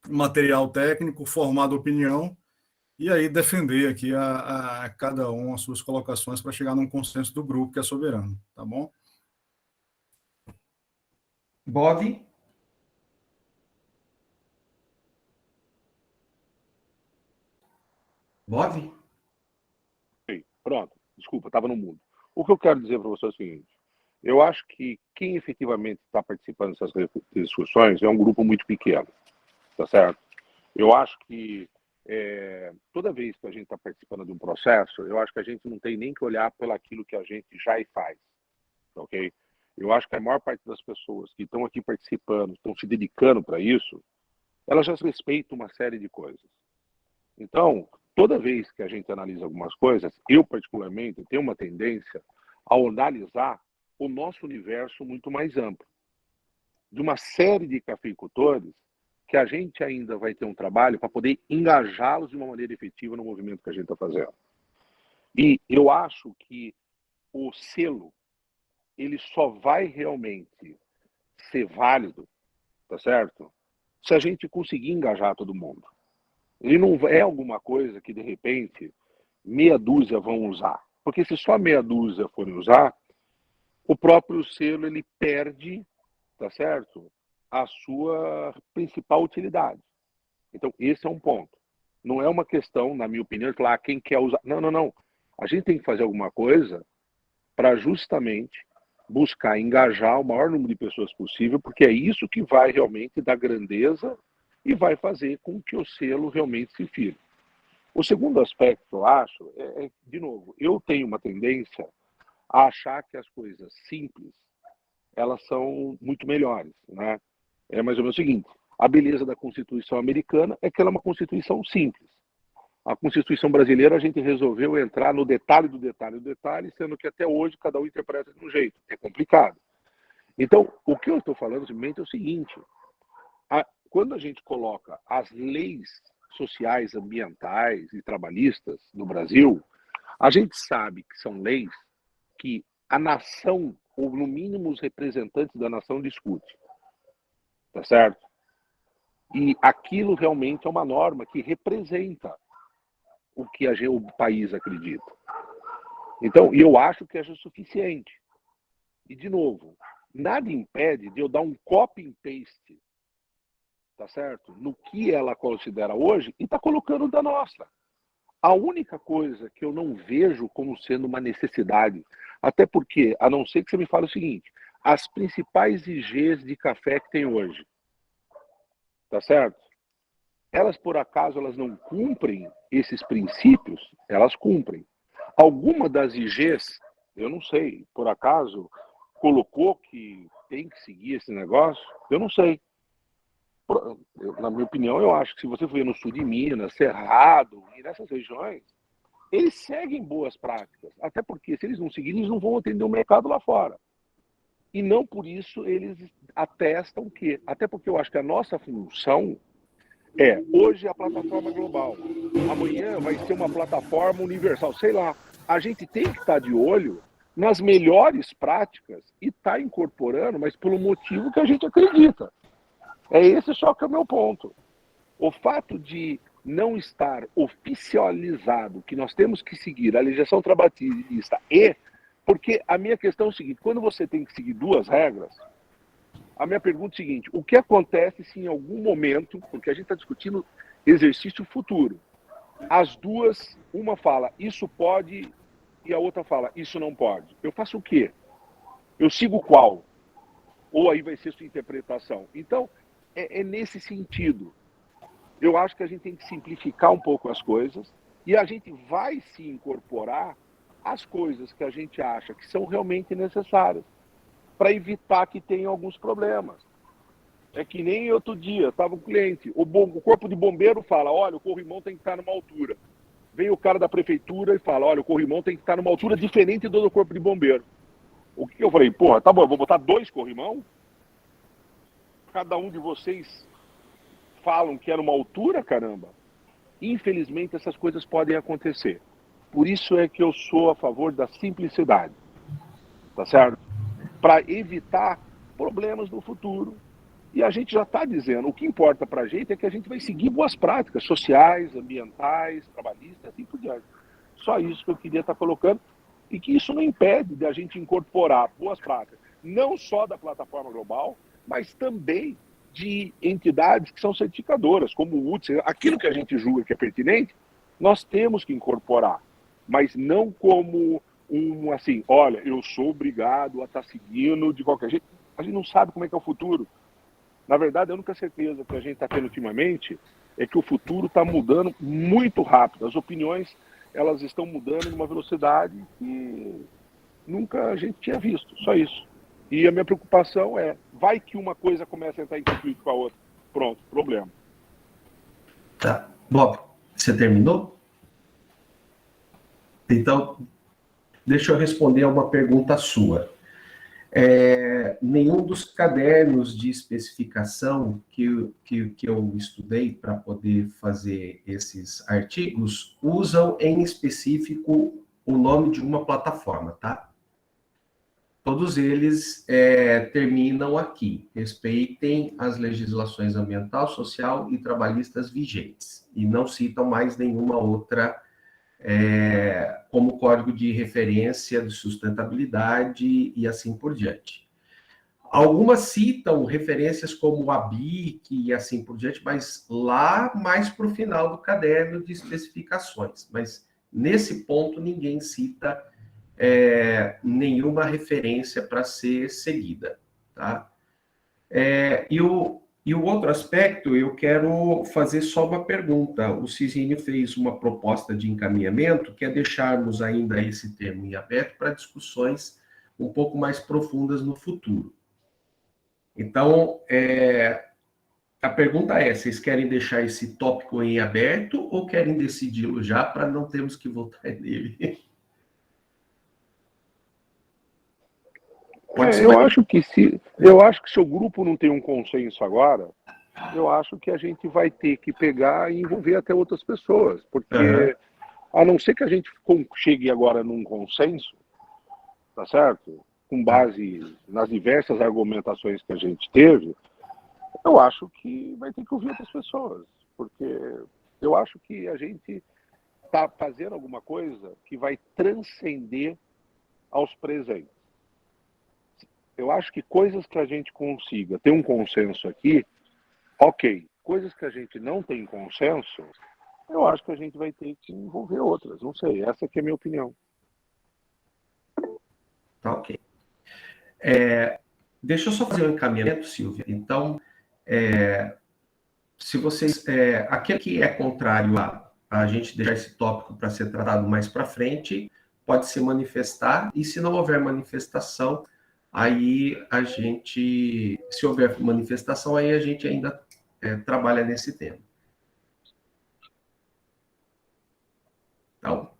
material técnico, formado opinião, e aí defender aqui a cada um as suas colocações para chegar num consenso do grupo que é soberano, tá bom? Bove? Bove? Pronto, desculpa, estava no mundo. O que eu quero dizer para você é o seguinte: eu acho que quem efetivamente está participando dessas discussões é um grupo muito pequeno, tá certo? Eu acho que toda vez que a gente está participando de um processo, eu acho que a gente não tem nem que olhar pelo aquilo que a gente já faz, ok? Eu acho que a maior parte das pessoas que estão aqui participando, estão se dedicando para isso, elas já respeitam uma série de coisas. Então, toda vez que a gente analisa algumas coisas, eu particularmente tenho uma tendência a analisar o nosso universo muito mais amplo, de uma série de cafeicultores que a gente ainda vai ter um trabalho para poder engajá-los de uma maneira efetiva no movimento que a gente está fazendo. E eu acho que o selo, ele só vai realmente ser válido, tá certo? Se a gente conseguir engajar todo mundo. Ele não é alguma coisa que, de repente, meia dúzia vão usar. Porque se só meia dúzia forem usar, o próprio selo ele perde, tá certo? A sua principal utilidade. Então, esse é um ponto. Não é uma questão, na minha opinião, de falar quem quer usar. Não, não, não. A gente tem que fazer alguma coisa para justamente buscar engajar o maior número de pessoas possível, porque é isso que vai realmente dar grandeza e vai fazer com que o selo realmente se firme. O segundo aspecto que eu acho de novo, eu tenho uma tendência a achar que as coisas simples, elas são muito melhores, né? É mais ou menos o seguinte: a beleza da Constituição americana é que ela é uma Constituição simples. A Constituição brasileira, a gente resolveu entrar no detalhe do detalhe do detalhe, sendo que até hoje cada um interpreta de um jeito. É complicado. Então, o que eu estou falando simplesmente é o seguinte: quando a gente coloca as leis sociais, ambientais e trabalhistas no Brasil, a gente sabe que são leis que a nação, ou no mínimo os representantes da nação, discute. Tá certo? E aquilo realmente é uma norma que representa o que o país acredita. Então, eu acho que é o suficiente. E, de novo, nada impede de eu dar um copy and paste, tá certo? No que ela considera hoje e tá colocando da nossa. A única coisa que eu não vejo como sendo uma necessidade, até porque, a não ser que você me fale o seguinte: as principais IGs de café que tem hoje, tá certo? Elas, por acaso, elas não cumprem esses princípios? Elas cumprem. Alguma das IGs Eu não sei. Por acaso, colocou que tem que seguir esse negócio? Eu não sei. Na minha opinião, eu acho que se você for no sul de Minas, Cerrado, e nessas regiões, eles seguem boas práticas. Até porque, se eles não seguirem, eles não vão atender o mercado lá fora. E não por isso eles atestam o quê? Até porque eu acho que a nossa função hoje a plataforma global. Amanhã vai ser uma plataforma universal. Sei lá. A gente tem que estar de olho nas melhores práticas e estar incorporando, mas pelo motivo que a gente acredita. É esse só que é o meu ponto. O fato de não estar oficializado que nós temos que seguir a legislação trabalhista porque a minha questão é o seguinte, quando você tem que seguir duas regras, a minha pergunta é a seguinte, o que acontece se em algum momento, porque a gente está discutindo exercício futuro, as duas, uma fala, isso pode, e a outra fala, isso não pode. Eu faço o quê? Eu sigo qual? Ou aí vai ser sua interpretação? Então, é nesse sentido. Eu acho que a gente tem que simplificar um pouco as coisas e a gente vai se incorporar as coisas que a gente acha que são realmente necessárias para evitar que tenha alguns problemas. É que nem outro dia, estava um cliente, o corpo de bombeiro fala, olha, o corrimão tem que estar numa altura. Vem o cara da prefeitura e fala, olha, o corrimão tem que estar numa altura diferente do corpo de bombeiro. O que eu falei? Porra, tá bom, eu vou botar 2 corrimão? Cada um de vocês falam que é numa altura, caramba. Infelizmente, essas coisas podem acontecer. Por isso é que eu sou a favor da simplicidade. Tá certo? Para evitar problemas no futuro. E a gente já está dizendo, o que importa para a gente é que a gente vai seguir boas práticas sociais, ambientais, trabalhistas, assim por diante. Só isso que eu queria estar colocando. E que isso não impede de a gente incorporar boas práticas, não só da plataforma global, mas também de entidades que são certificadoras, como o UTS, aquilo que a gente julga que é pertinente, nós temos que incorporar, mas não como assim, olha, eu sou obrigado a estar seguindo de qualquer jeito. A gente não sabe como é que é o futuro. Na verdade, a única certeza que a gente está tendo ultimamente é que o futuro está mudando muito rápido. As opiniões, elas estão mudando numa velocidade que nunca a gente tinha visto, só isso. E a minha preocupação é, vai que uma coisa começa a entrar em conflito com a outra. Pronto, problema. Tá. Bob, você terminou? Então, deixa eu responder a uma pergunta sua. Nenhum dos cadernos de especificação que eu estudei para poder fazer esses artigos usam em específico o nome de uma plataforma, tá? Todos eles terminam aqui. Respeitem as legislações ambiental, social e trabalhistas vigentes. E não citam mais nenhuma outra como código de referência de sustentabilidade e assim por diante. Algumas citam referências como a BIC e assim por diante, mas lá mais para o final do caderno de especificações. Mas nesse ponto ninguém cita nenhuma referência para ser seguida, tá? E o outro aspecto, eu quero fazer só uma pergunta. O Cisinho fez uma proposta de encaminhamento, que é deixarmos ainda esse termo em aberto para discussões um pouco mais profundas no futuro. Então, a pergunta é, vocês querem deixar esse tópico em aberto ou querem decidi-lo já para não termos que votar nele? Eu acho que se o grupo não tem um consenso agora, eu acho que a gente vai ter que pegar e envolver até outras pessoas, porque a não ser que a gente chegue agora num consenso, tá certo? Com base nas diversas argumentações que a gente teve, eu acho que vai ter que ouvir outras pessoas, porque eu acho que a gente está fazendo alguma coisa que vai transcender aos presentes. Eu acho que coisas que a gente consiga ter um consenso aqui, ok. Coisas que a gente não tem consenso, eu acho que a gente vai ter que envolver outras. Não sei, essa aqui é a minha opinião. Tá, ok. Deixa eu só fazer um encaminhamento, Silvia. Então, se vocês... aquele que é contrário a gente deixar esse tópico para ser tratado mais para frente, pode se manifestar, e se não houver manifestação, aí a gente, se houver manifestação, aí a gente ainda trabalha nesse tema. Então,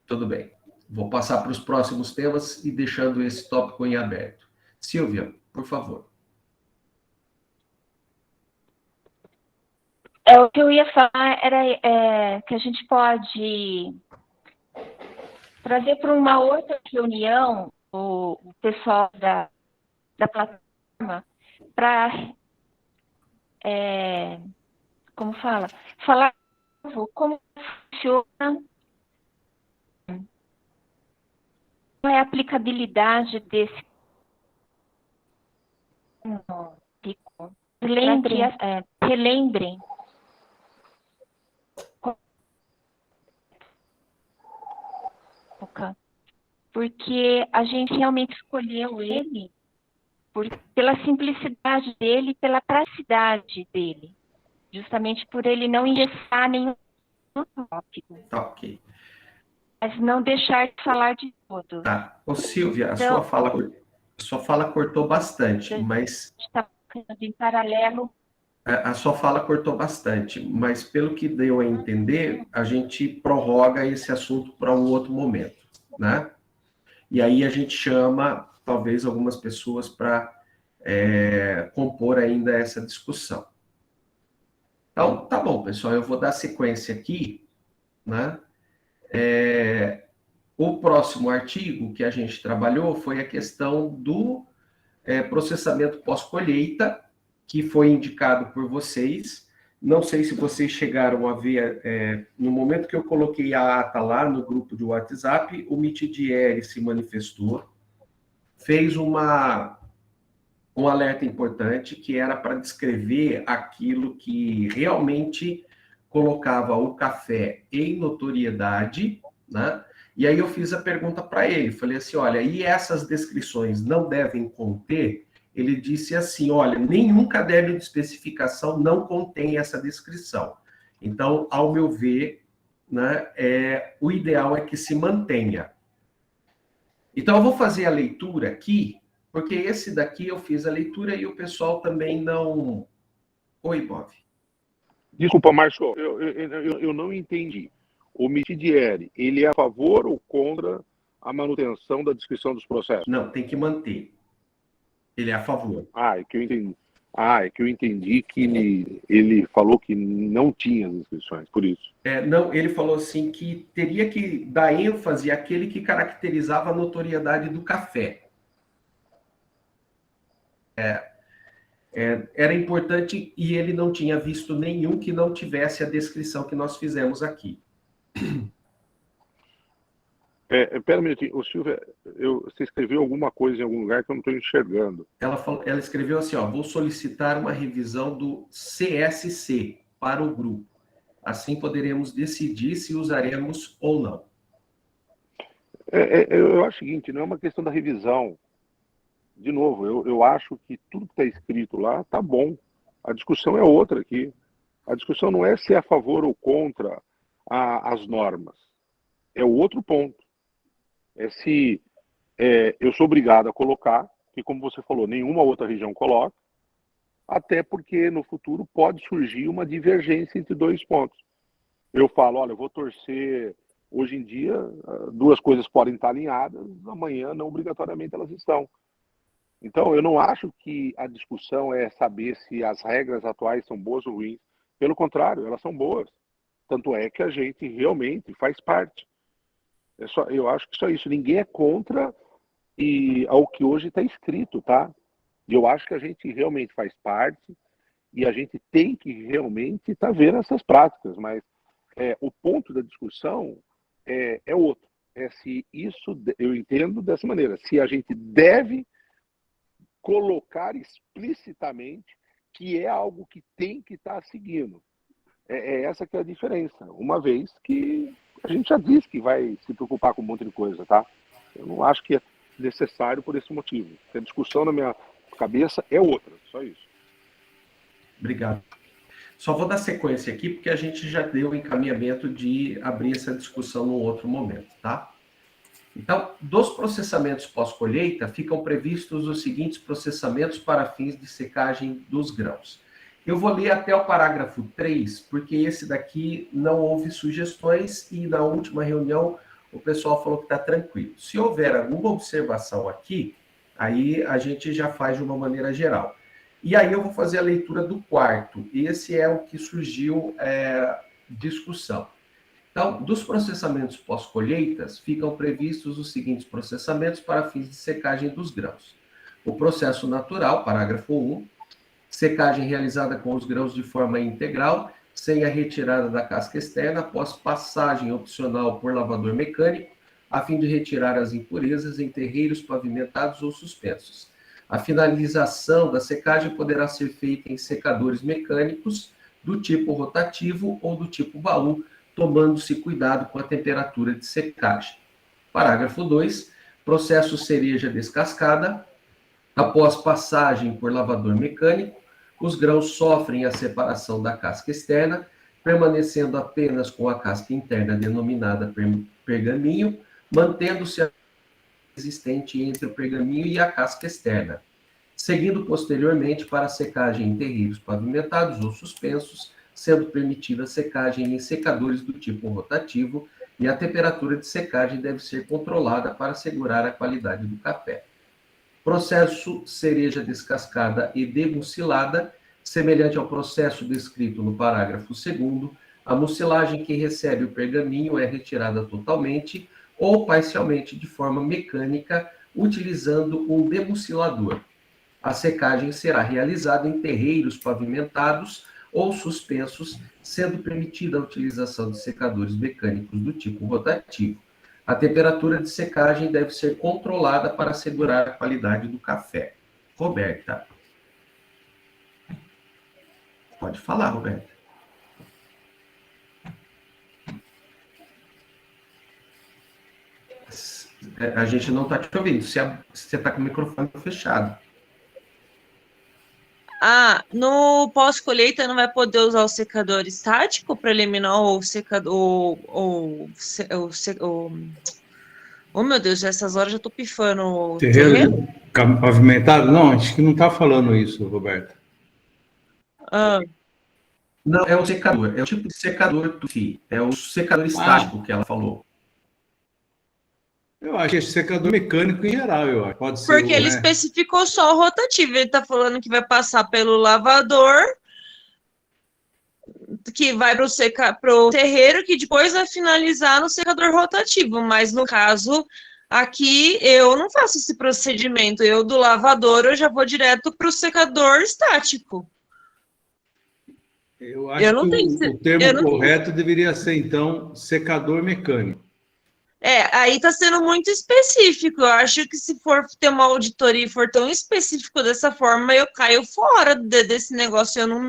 tudo bem. Vou passar para os próximos temas e deixando esse tópico em aberto. Silvia, por favor. O que eu ia falar era que a gente pode trazer para uma outra reunião o pessoal da plataforma para, como fala? Falar como funciona, qual é a aplicabilidade desse pico. Relembrem. Porque a gente realmente escolheu ele pela simplicidade dele, pela praticidade dele, justamente por ele não engessar nenhum tópico. Ok. Mas não deixar de falar de tudo. Tá. Ô, Silvia, Então, a sua fala cortou bastante, mas... Está em paralelo. A sua fala cortou bastante, mas pelo que deu a entender, a gente prorroga esse assunto para um outro momento, né? E aí a gente chama, talvez, algumas pessoas para compor ainda essa discussão. Então, tá bom, pessoal, eu vou dar sequência aqui, né? O próximo artigo que a gente trabalhou foi a questão do processamento pós-colheita, que foi indicado por vocês. Não sei se vocês chegaram a ver, no momento que eu coloquei a ata lá no grupo de WhatsApp, o Mitidieri se manifestou, fez um alerta importante, que era para descrever aquilo que realmente colocava o café em notoriedade, né? E aí eu fiz a pergunta para ele, falei assim, olha, e essas descrições não devem conter? Ele disse assim, olha, nenhum caderno de especificação não contém essa descrição. Então, ao meu ver, né, o ideal é que se mantenha. Então, eu vou fazer a leitura aqui, porque esse daqui eu fiz a leitura e o pessoal também não... Oi, Bob. Desculpa, Márcio, eu não entendi. O Mitidieri, ele é a favor ou contra a manutenção da descrição dos processos? Não, tem que manter. Ele é a favor. É que eu entendi que ele falou que não tinha as inscrições, por isso. Não, ele falou assim que teria que dar ênfase àquele que caracterizava a notoriedade do café. Era importante e ele não tinha visto nenhum que não tivesse a descrição que nós fizemos aqui. Pera um minutinho, ô Silvia, você escreveu alguma coisa em algum lugar que eu não estou enxergando. Ela escreveu assim, ó, vou solicitar uma revisão do CSC para o grupo. Assim poderemos decidir se usaremos ou não. Eu acho o seguinte, não é uma questão da revisão. De novo, eu acho que tudo que está escrito lá está bom. A discussão é outra aqui. A discussão não é se é a favor ou contra as normas. É o outro ponto. É se eu sou obrigado a colocar, que como você falou, nenhuma outra região coloca, até porque no futuro pode surgir uma divergência entre dois pontos. Eu falo, olha, eu vou torcer, hoje em dia, duas coisas podem estar alinhadas, amanhã não obrigatoriamente elas estão. Então, eu não acho que a discussão é saber se as regras atuais são boas ou ruins. Pelo contrário, elas são boas. Tanto é que a gente realmente faz parte. Eu acho que só isso. Ninguém é contra ao que hoje está escrito, tá? E eu acho que a gente realmente faz parte e a gente tem que realmente estar vendo essas práticas. Mas o ponto da discussão é outro. É se isso, eu entendo dessa maneira, se a gente deve colocar explicitamente que é algo que tem que estar seguindo. Essa que é a diferença. Uma vez que a gente já disse que vai se preocupar com um monte de coisa, tá? Eu não acho que é necessário por esse motivo. A discussão na minha cabeça é outra, só isso. Obrigado. Só vou dar sequência aqui, porque a gente já deu o encaminhamento de abrir essa discussão num outro momento, tá? Então, dos processamentos pós-colheita, ficam previstos os seguintes processamentos para fins de secagem dos grãos. Eu vou ler até o parágrafo 3, porque esse daqui não houve sugestões e na última reunião o pessoal falou que está tranquilo. Se houver alguma observação aqui, aí a gente já faz de uma maneira geral. E aí eu vou fazer a leitura do 4º. Esse é o que surgiu discussão. Então, dos processamentos pós-colheitas, ficam previstos os seguintes processamentos para fins de secagem dos grãos. O processo natural, parágrafo 1, secagem realizada com os grãos de forma integral, sem a retirada da casca externa, após passagem opcional por lavador mecânico, a fim de retirar as impurezas em terreiros pavimentados ou suspensos. A finalização da secagem poderá ser feita em secadores mecânicos do tipo rotativo ou do tipo baú, tomando-se cuidado com a temperatura de secagem. Parágrafo 2. Processo cereja descascada. Após passagem por lavador mecânico, os grãos sofrem a separação da casca externa, permanecendo apenas com a casca interna denominada pergaminho, mantendo-se a existente entre o pergaminho e a casca externa, seguindo posteriormente para a secagem em terreiros pavimentados ou suspensos, sendo permitida a secagem em secadores do tipo rotativo, e a temperatura de secagem deve ser controlada para assegurar a qualidade do café. Processo cereja descascada e demucilada, semelhante ao processo descrito no parágrafo 2º, a mucilagem que recebe o pergaminho é retirada totalmente ou parcialmente de forma mecânica, utilizando um demucilador. A secagem será realizada em terreiros pavimentados ou suspensos, sendo permitida a utilização de secadores mecânicos do tipo rotativo. A temperatura de secagem deve ser controlada para assegurar a qualidade do café. Roberta. Pode falar, Roberta. A gente não está te ouvindo. Você está com o microfone fechado. No pós-colheita não vai poder usar o secador estático para eliminar o secador. Oh, meu Deus, essas horas já estou pifando o terreiro pavimentado? Não, acho que não está falando isso, Roberta. Não, é o secador. É o tipo de secador TUFI. É o secador estático que ela falou. Eu acho que é secador mecânico em geral, eu acho. Pode ser. Porque ele especificou só o rotativo. Ele está falando que vai passar pelo lavador, que vai para o terreiro, que depois vai finalizar no secador rotativo. Mas, no caso, aqui eu não faço esse procedimento. Eu, do lavador, eu já vou direto para o secador estático. Eu acho que o termo correto deveria ser, então, secador mecânico. Aí está sendo muito específico. Eu acho que se for ter uma auditoria e for tão específico dessa forma, eu caio fora desse negócio. Eu não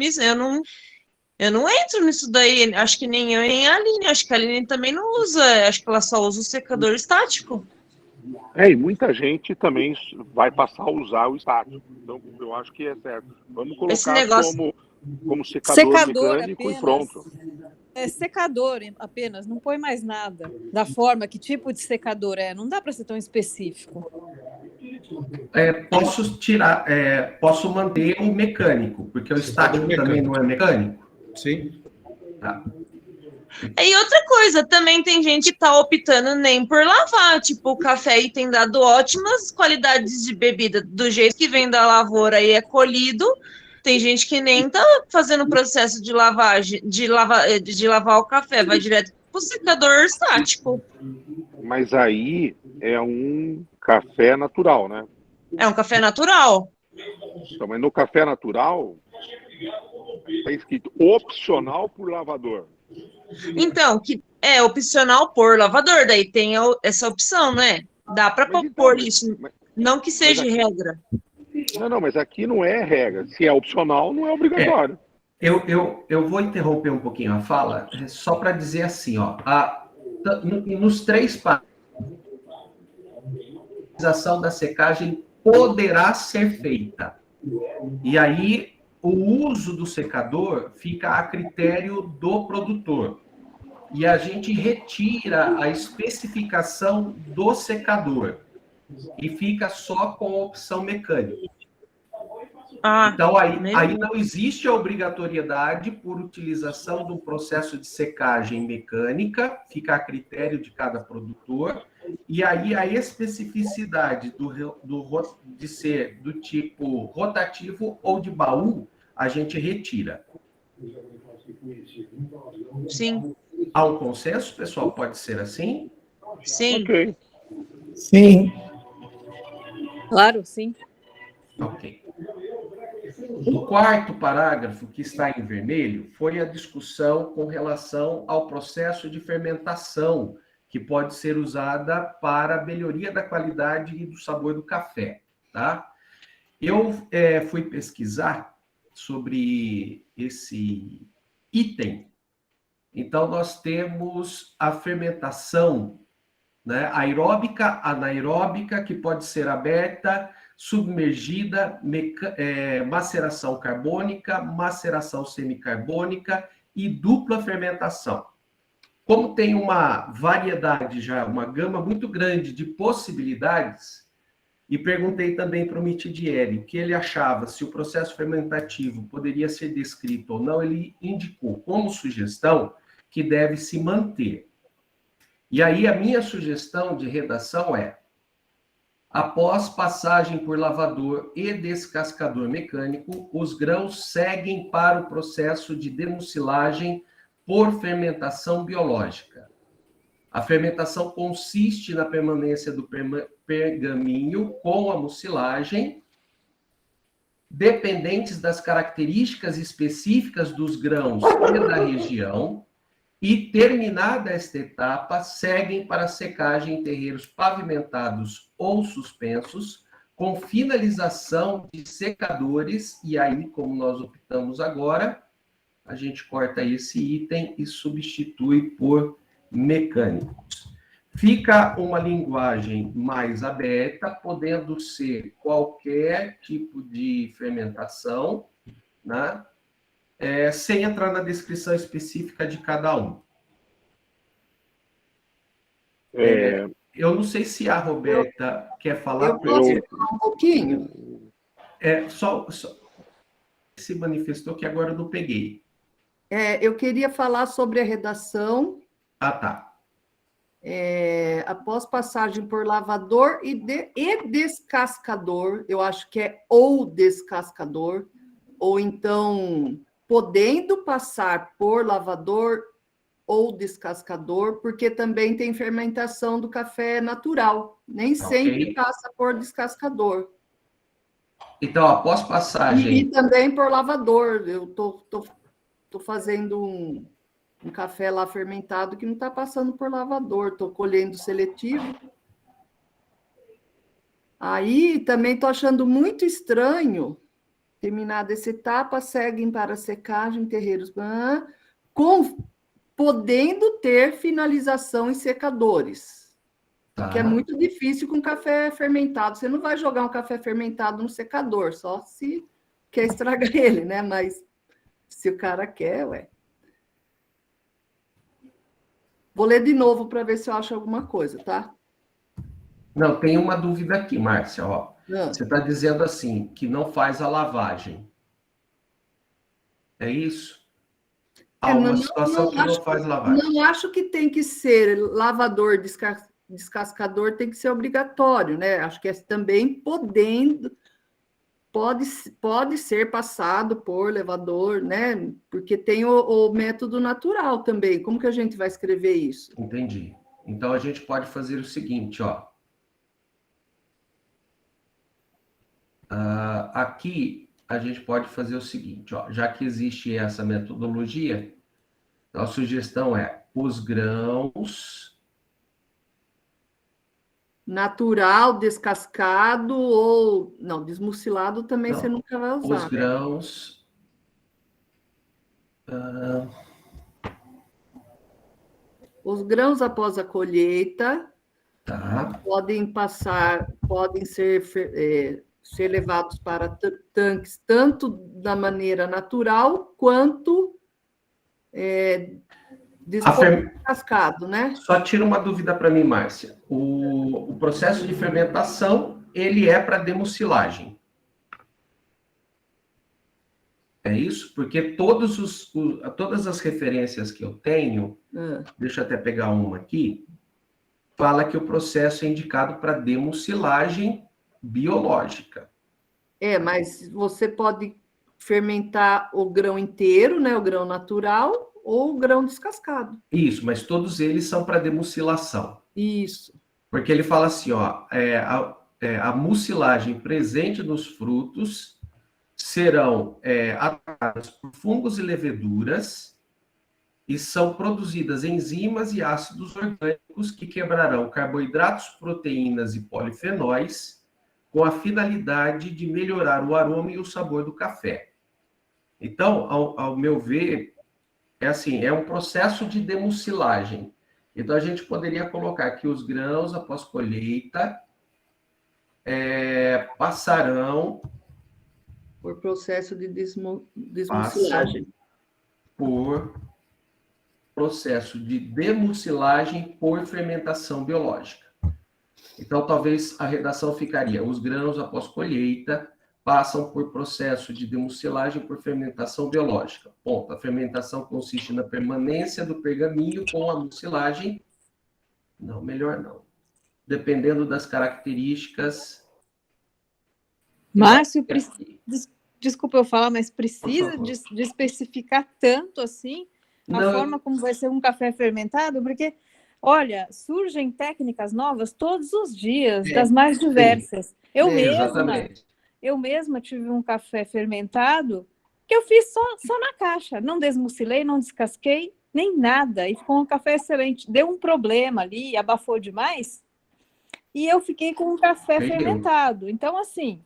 entro nisso daí. Acho que nem eu nem a Aline. Acho que a Aline também não usa. Acho que ela só usa o secador estático. E muita gente também vai passar a usar o estático. Então, eu acho que é certo. Vamos colocar como secador mecânico apenas, e pronto. É secador apenas, não põe mais nada. Da forma, que tipo de secador é? Não dá para ser tão específico. Posso manter o mecânico, porque o estático também não é mecânico? Sim. Tá. E outra coisa, também tem gente que está optando nem por lavar. Tipo, o café aí tem dado ótimas qualidades de bebida, do jeito que vem da lavoura e é colhido. Tem gente que nem tá fazendo o processo de lavagem, de lavar o café, vai direto para o secador estático. Mas aí é um café natural, né? É um café natural. Então, mas no café natural está escrito opcional por lavador. Então, que é opcional por lavador, daí tem essa opção, né? Dá para pôr isso, não que seja regra. Não, mas aqui não é regra. Se é opcional, não é obrigatório. Eu vou interromper um pouquinho a fala, só para dizer assim, ó, nos 3 passos, a realização da secagem poderá ser feita. E aí, o uso do secador fica a critério do produtor. e a gente retira a especificação do secador e fica só com a opção mecânica. Então, aí não existe a obrigatoriedade por utilização do processo de secagem mecânica, fica a critério de cada produtor, e aí a especificidade de ser do tipo rotativo ou de baú, a gente retira. Sim. Há um consenso, pessoal? Pode ser assim? Sim. Ok. Sim. Claro, sim. Ok. O quarto parágrafo, que está em vermelho, foi a discussão com relação ao processo de fermentação, que pode ser usada para a melhoria da qualidade e do sabor do café, tá? Eu fui pesquisar sobre esse item. Então, nós temos a fermentação, né, aeróbica, anaeróbica, que pode ser aberta, submergida, maceração carbônica, maceração semicarbônica e dupla fermentação. Como tem uma variedade já, uma gama muito grande de possibilidades, e perguntei também para o Mitidieri o que ele achava, se o processo fermentativo poderia ser descrito ou não, ele indicou como sugestão que deve se manter. E aí a minha sugestão de redação é: após passagem por lavador e descascador mecânico, os grãos seguem para o processo de demucilagem por fermentação biológica. A fermentação consiste na permanência do pergaminho com a mucilagem, dependentes das características específicas dos grãos e da região, e, terminada esta etapa, seguem para a secagem em terreiros pavimentados ou suspensos, com finalização de secadores, e aí, como nós optamos agora, a gente corta esse item e substitui por mecânicos. Fica uma linguagem mais aberta, podendo ser qualquer tipo de fermentação, né? Sem entrar na descrição específica de cada um. Eu não sei se a Roberta quer falar. Eu posso falar um pouquinho? Só se manifestou que agora eu não peguei. Eu queria falar sobre a redação. Ah, tá. Após passagem por lavador e descascador, eu acho que é ou descascador, ou então podendo passar por lavador ou descascador, porque também tem fermentação do café natural, nem sempre passa por descascador. Então, após passagem... E também por lavador, eu tô fazendo um café lá fermentado que não está passando por lavador, estou colhendo seletivo. Aí também estou achando muito estranho, terminada essa etapa, seguem para secagem em terreiros, podendo ter finalização em secadores, que é muito difícil com café fermentado. Você não vai jogar um café fermentado no secador, só se quer estragar ele, né? Mas se o cara quer, ué. Vou ler de novo para ver se eu acho alguma coisa, tá? Não, tem uma dúvida aqui, Márcia. Ó. Você está dizendo assim, que não faz a lavagem. É isso? Há uma situação que não faz lavagem. Não acho que tem que ser lavador, descascador, tem que ser obrigatório, né? Acho que também pode ser passado por levador, né? Porque tem o método natural também. Como que a gente vai escrever isso? Entendi. Então, a gente pode fazer o seguinte, ó. Aqui, a gente pode fazer o seguinte, ó. Já que existe essa metodologia, a sugestão é os grãos... Natural, descascado ou... Não, desmucilado também não, você nunca vai usar. Os grãos... Os grãos após a colheita podem ser levados para tanques, tanto da maneira natural, quanto descascado, né? Só tira uma dúvida para mim, Márcia. O processo de fermentação, ele é para demucilagem. É isso? Porque todas as referências que eu tenho, deixa eu até pegar uma aqui, fala que o processo é indicado para demucilagem biológica. Mas você pode fermentar o grão inteiro, né? O grão natural, ou o grão descascado. Isso, mas todos eles são para demucilação. Isso. Porque ele fala assim, ó, a mucilagem presente nos frutos serão atacadas por fungos e leveduras e são produzidas enzimas e ácidos orgânicos que quebrarão carboidratos, proteínas e polifenóis com a finalidade de melhorar o aroma e o sabor do café. Então, ao meu ver, é um processo de demucilagem. Então, a gente poderia colocar que os grãos, após colheita, passarão por processo de desmucilagem. Por processo de demucilagem por fermentação biológica. Então, talvez a redação ficaria: os grãos, após colheita, passam por processo de demucilagem por fermentação biológica. Ponto. A fermentação consiste na permanência do pergaminho com a mucilagem. Não, melhor não. Dependendo das características. Márcio, desculpa eu falar, mas precisa de especificar tanto assim a forma como vai ser um café fermentado? Porque, olha, surgem técnicas novas todos os dias, das mais diversas. Eu mesma tive um café fermentado que eu fiz só na caixa. Não desmucilei, não descasquei, nem nada. E ficou um café excelente. Deu um problema ali, abafou demais. E eu fiquei com um café fermentado. Então, assim,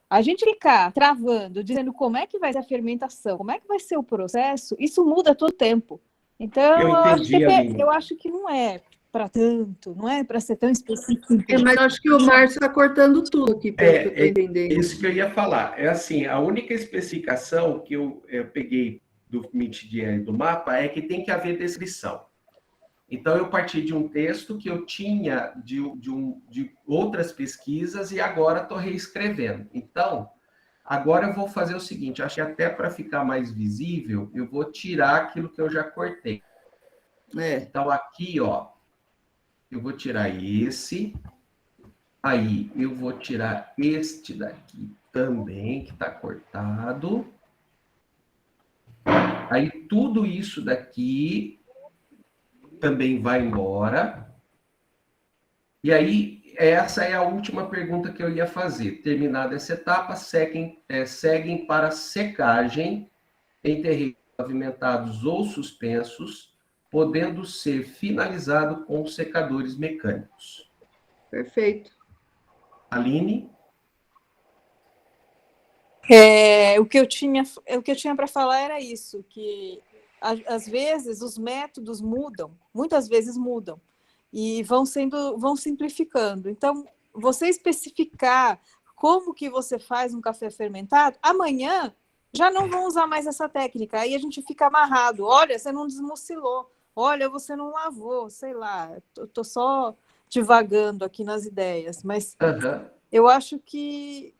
a gente ficar travando, dizendo como é que vai ser a fermentação, como é que vai ser o processo, isso muda todo o tempo. Então, eu acho que não é para tanto, não é para ser tão específico. Mas eu acho que o Márcio está cortando tudo aqui, pelo que eu estou entendendo. Isso que eu ia falar. A única especificação que eu peguei do Mitidian e do mapa é que tem que haver descrição. Então, eu parti de um texto que eu tinha de outras pesquisas e agora estou reescrevendo. Então, agora eu vou fazer o seguinte, acho que até para ficar mais visível, eu vou tirar aquilo que eu já cortei. Então, aqui, ó, eu vou tirar esse, aí eu vou tirar este daqui também, que está cortado. Aí, tudo isso daqui também vai embora. E aí, essa é a última pergunta que eu ia fazer. Terminada essa etapa, seguem para secagem em terrenos pavimentados ou suspensos, podendo ser finalizado com secadores mecânicos. Perfeito. Aline? O que eu tinha para falar era isso, que às vezes os métodos mudam, muitas vezes mudam, e vão simplificando. Então, você especificar como que você faz um café fermentado, amanhã já não vão usar mais essa técnica, aí a gente fica amarrado. Olha, você não desmucilou, olha, você não lavou, sei lá, estou só divagando aqui nas ideias, mas eu acho que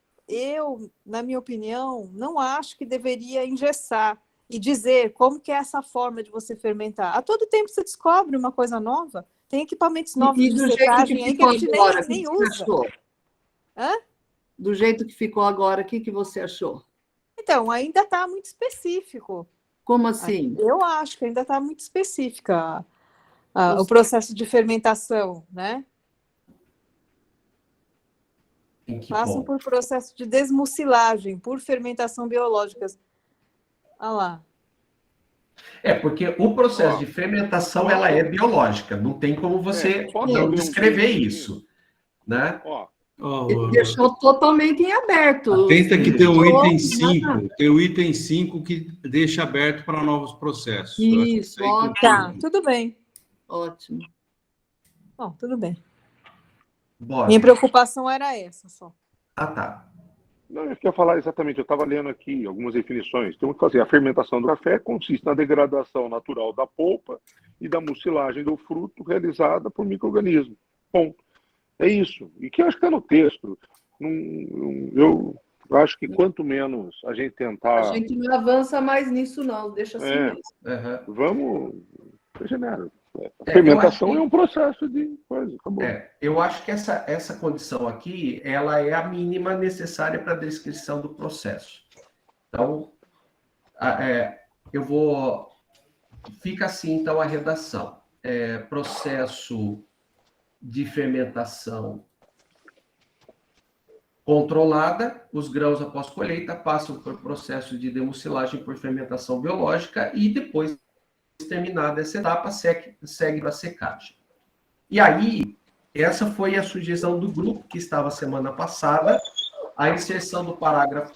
na minha opinião, não acho que deveria engessar e dizer como que é essa forma de você fermentar. A todo tempo você descobre uma coisa nova, tem equipamentos novos de secagem aí que a gente nem usa. Do jeito que ficou agora, o que você achou? Então, ainda está muito específico. Como assim? Eu acho que ainda está muito específica o processo de fermentação, né? Passam por processo de desmucilagem, por fermentação biológica. Olha lá. Porque o processo de fermentação, ela é biológica, não tem como você não descrever isso, né? Ele deixou totalmente em aberto. Atenta que tem o item 5, tem o item 5 que deixa aberto para novos processos. Isso, ótimo. Tá, tudo bem. Ótimo. Bom, tudo bem. Bora. Minha preocupação era essa só. Tá. Não, eu queria falar exatamente, eu estava lendo aqui algumas definições. Tem que fazer a fermentação do café consiste na degradação natural da polpa e da mucilagem do fruto realizada por micro-organismos. Ponto. É isso. E que eu acho que está no texto. Eu acho que quanto menos a gente tentar... A gente não avança mais nisso, não. Deixa assim mesmo. Vamos... Regenera. A fermentação é um processo de coisa, acabou. Eu acho que essa condição aqui, ela é a mínima necessária para a descrição do processo. Então, fica assim, então, a redação. Processo de fermentação controlada, os grãos após colheita passam por processo de demucilagem por fermentação biológica e depois terminada essa etapa, segue para a secagem. E aí, essa foi a sugestão do grupo que estava semana passada, a inserção do parágrafo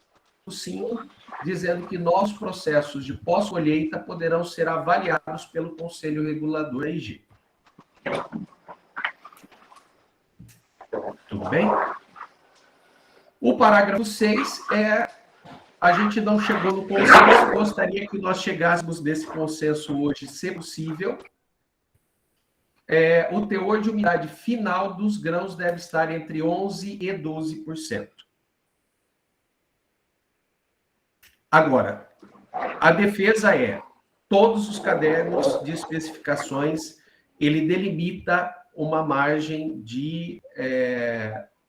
5, dizendo que novos processos de pós-colheita poderão ser avaliados pelo Conselho Regulador IG. Tudo bem? O parágrafo 6 a gente não chegou no consenso, gostaria que nós chegássemos nesse consenso hoje, se possível. O teor de umidade final dos grãos deve estar entre 11% e 12%. Agora, a defesa todos os cadernos de especificações, ele delimita uma margem de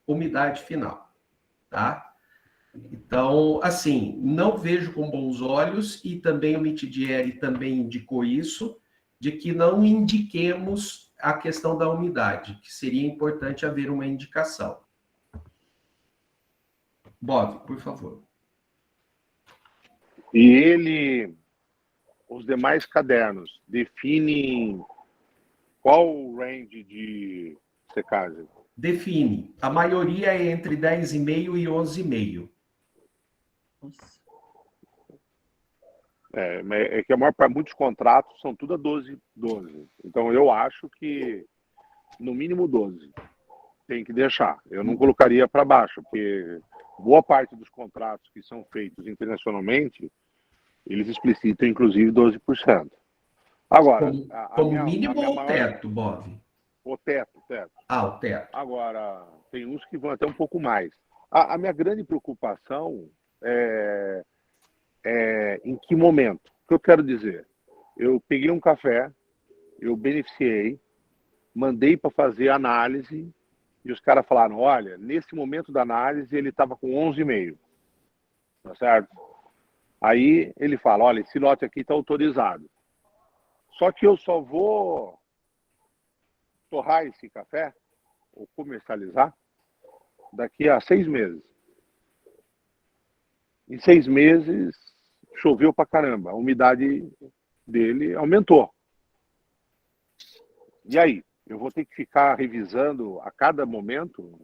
umidade final, tá? Então, assim, não vejo com bons olhos, e também o Mitidieri também indicou isso, de que não indiquemos a questão da umidade, que seria importante haver uma indicação. Bob, por favor. E os demais cadernos, definem qual o range de secagem? Define. A maioria é entre 10,5 e 11,5. É que a maior parte, muitos contratos são tudo a 12. Então, eu acho que, no mínimo, 12. Tem que deixar. Eu não colocaria para baixo, porque boa parte dos contratos que são feitos internacionalmente, eles explicitam, inclusive, 12%. Agora... Como mínimo ou maior... teto, Bob? O teto. O teto. Agora, tem uns que vão até um pouco mais. A minha grande preocupação é em que momento. O que eu quero dizer? Eu peguei um café, eu beneficiei, mandei para fazer análise, e os caras falaram, olha, nesse momento da análise ele estava com 11,5. Tá certo? Aí ele fala, olha, esse lote aqui está autorizado. Só que eu só vou torrar esse café, ou comercializar, daqui a 6 meses. Em 6 meses, choveu pra caramba. A umidade dele aumentou. E aí? Eu vou ter que ficar revisando a cada momento?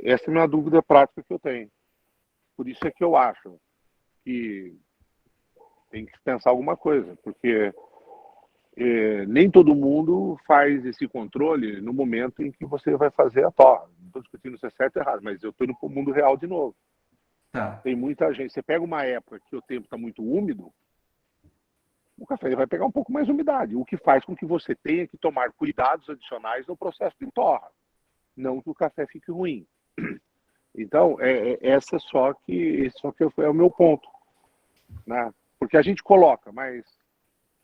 Essa é a minha dúvida prática que eu tenho. Por isso é que eu acho que tem que pensar alguma coisa, porque nem todo mundo faz esse controle no momento em que você vai fazer a torra. Não estou discutindo se é certo ou errado, mas eu estou indo para o mundo real de novo. Tá. Tem muita gente. Você pega uma época que o tempo está muito úmido, o café ele vai pegar um pouco mais de umidade, o que faz com que você tenha que tomar cuidados adicionais no processo de torra, não que o café fique ruim. Então, esse só que é o meu ponto, né? Porque a gente coloca, mas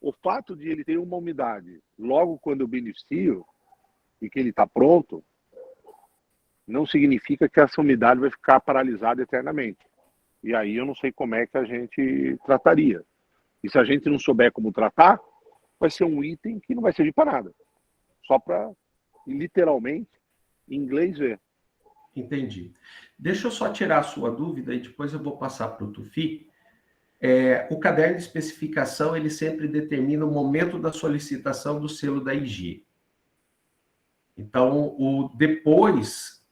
o fato de ele ter uma umidade logo quando eu beneficio e que ele está pronto, não significa que essa umidade vai ficar paralisada eternamente. E aí eu não sei como é que a gente trataria. E se a gente não souber como tratar, vai ser um item que não vai servir para nada. Só para, literalmente, em inglês ver. Entendi. Deixa eu só tirar a sua dúvida e depois eu vou passar para o Tufi. O caderno de especificação, ele sempre determina o momento da solicitação do selo da IG. Então, depois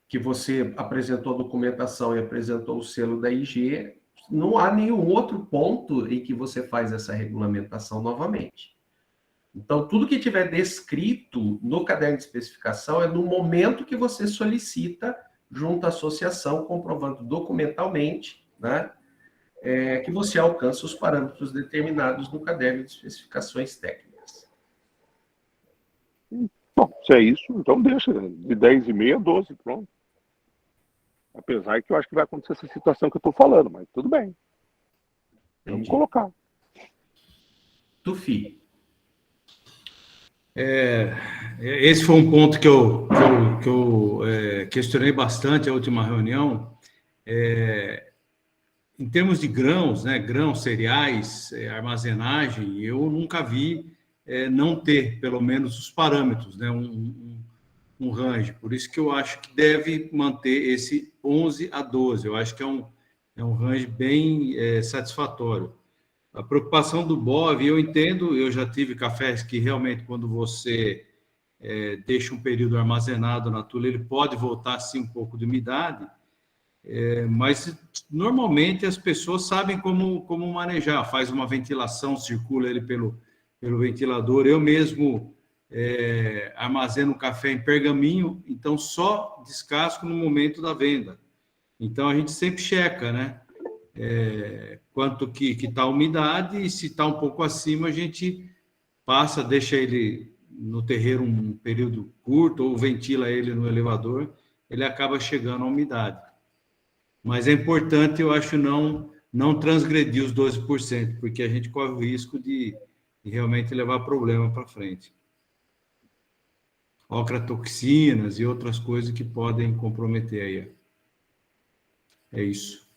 que você apresentou a documentação e apresentou o selo da IG, não há nenhum outro ponto em que você faz essa regulamentação novamente. Então, tudo que tiver descrito no caderno de especificação é no momento que você solicita junto à associação, comprovando documentalmente, né, que você alcança os parâmetros determinados no caderno de especificações técnicas. Bom, se é isso, então deixa de 10,5 a 12, pronto. Apesar que eu acho que vai acontecer essa situação que eu estou falando, mas tudo bem. Vamos colocar. Tufi. Esse foi um ponto que eu questionei bastante a última reunião. Em termos de grãos, né, grãos, cereais, armazenagem, eu nunca vi não ter, pelo menos, os parâmetros, né, um range. Por isso que eu acho que deve manter esse 11 a 12. Eu acho que é um range bem satisfatório. A preocupação do BOV, eu entendo, eu já tive cafés que realmente, quando você deixa um período armazenado na tula, ele pode voltar, sim, um pouco de umidade, mas normalmente as pessoas sabem como manejar, faz uma ventilação, circula ele pelo ventilador. Eu mesmo armazeno café em pergaminho, então só descasco no momento da venda. Então a gente sempre checa, né? Quanto que está a umidade, e se está um pouco acima, a gente passa, deixa ele no terreiro um período curto, ou ventila ele no elevador, ele acaba chegando à umidade. Mas é importante, eu acho, não transgredir os 12%, porque a gente corre o risco de realmente levar problema para frente. Ocratoxinas e outras coisas que podem comprometer aí. É isso.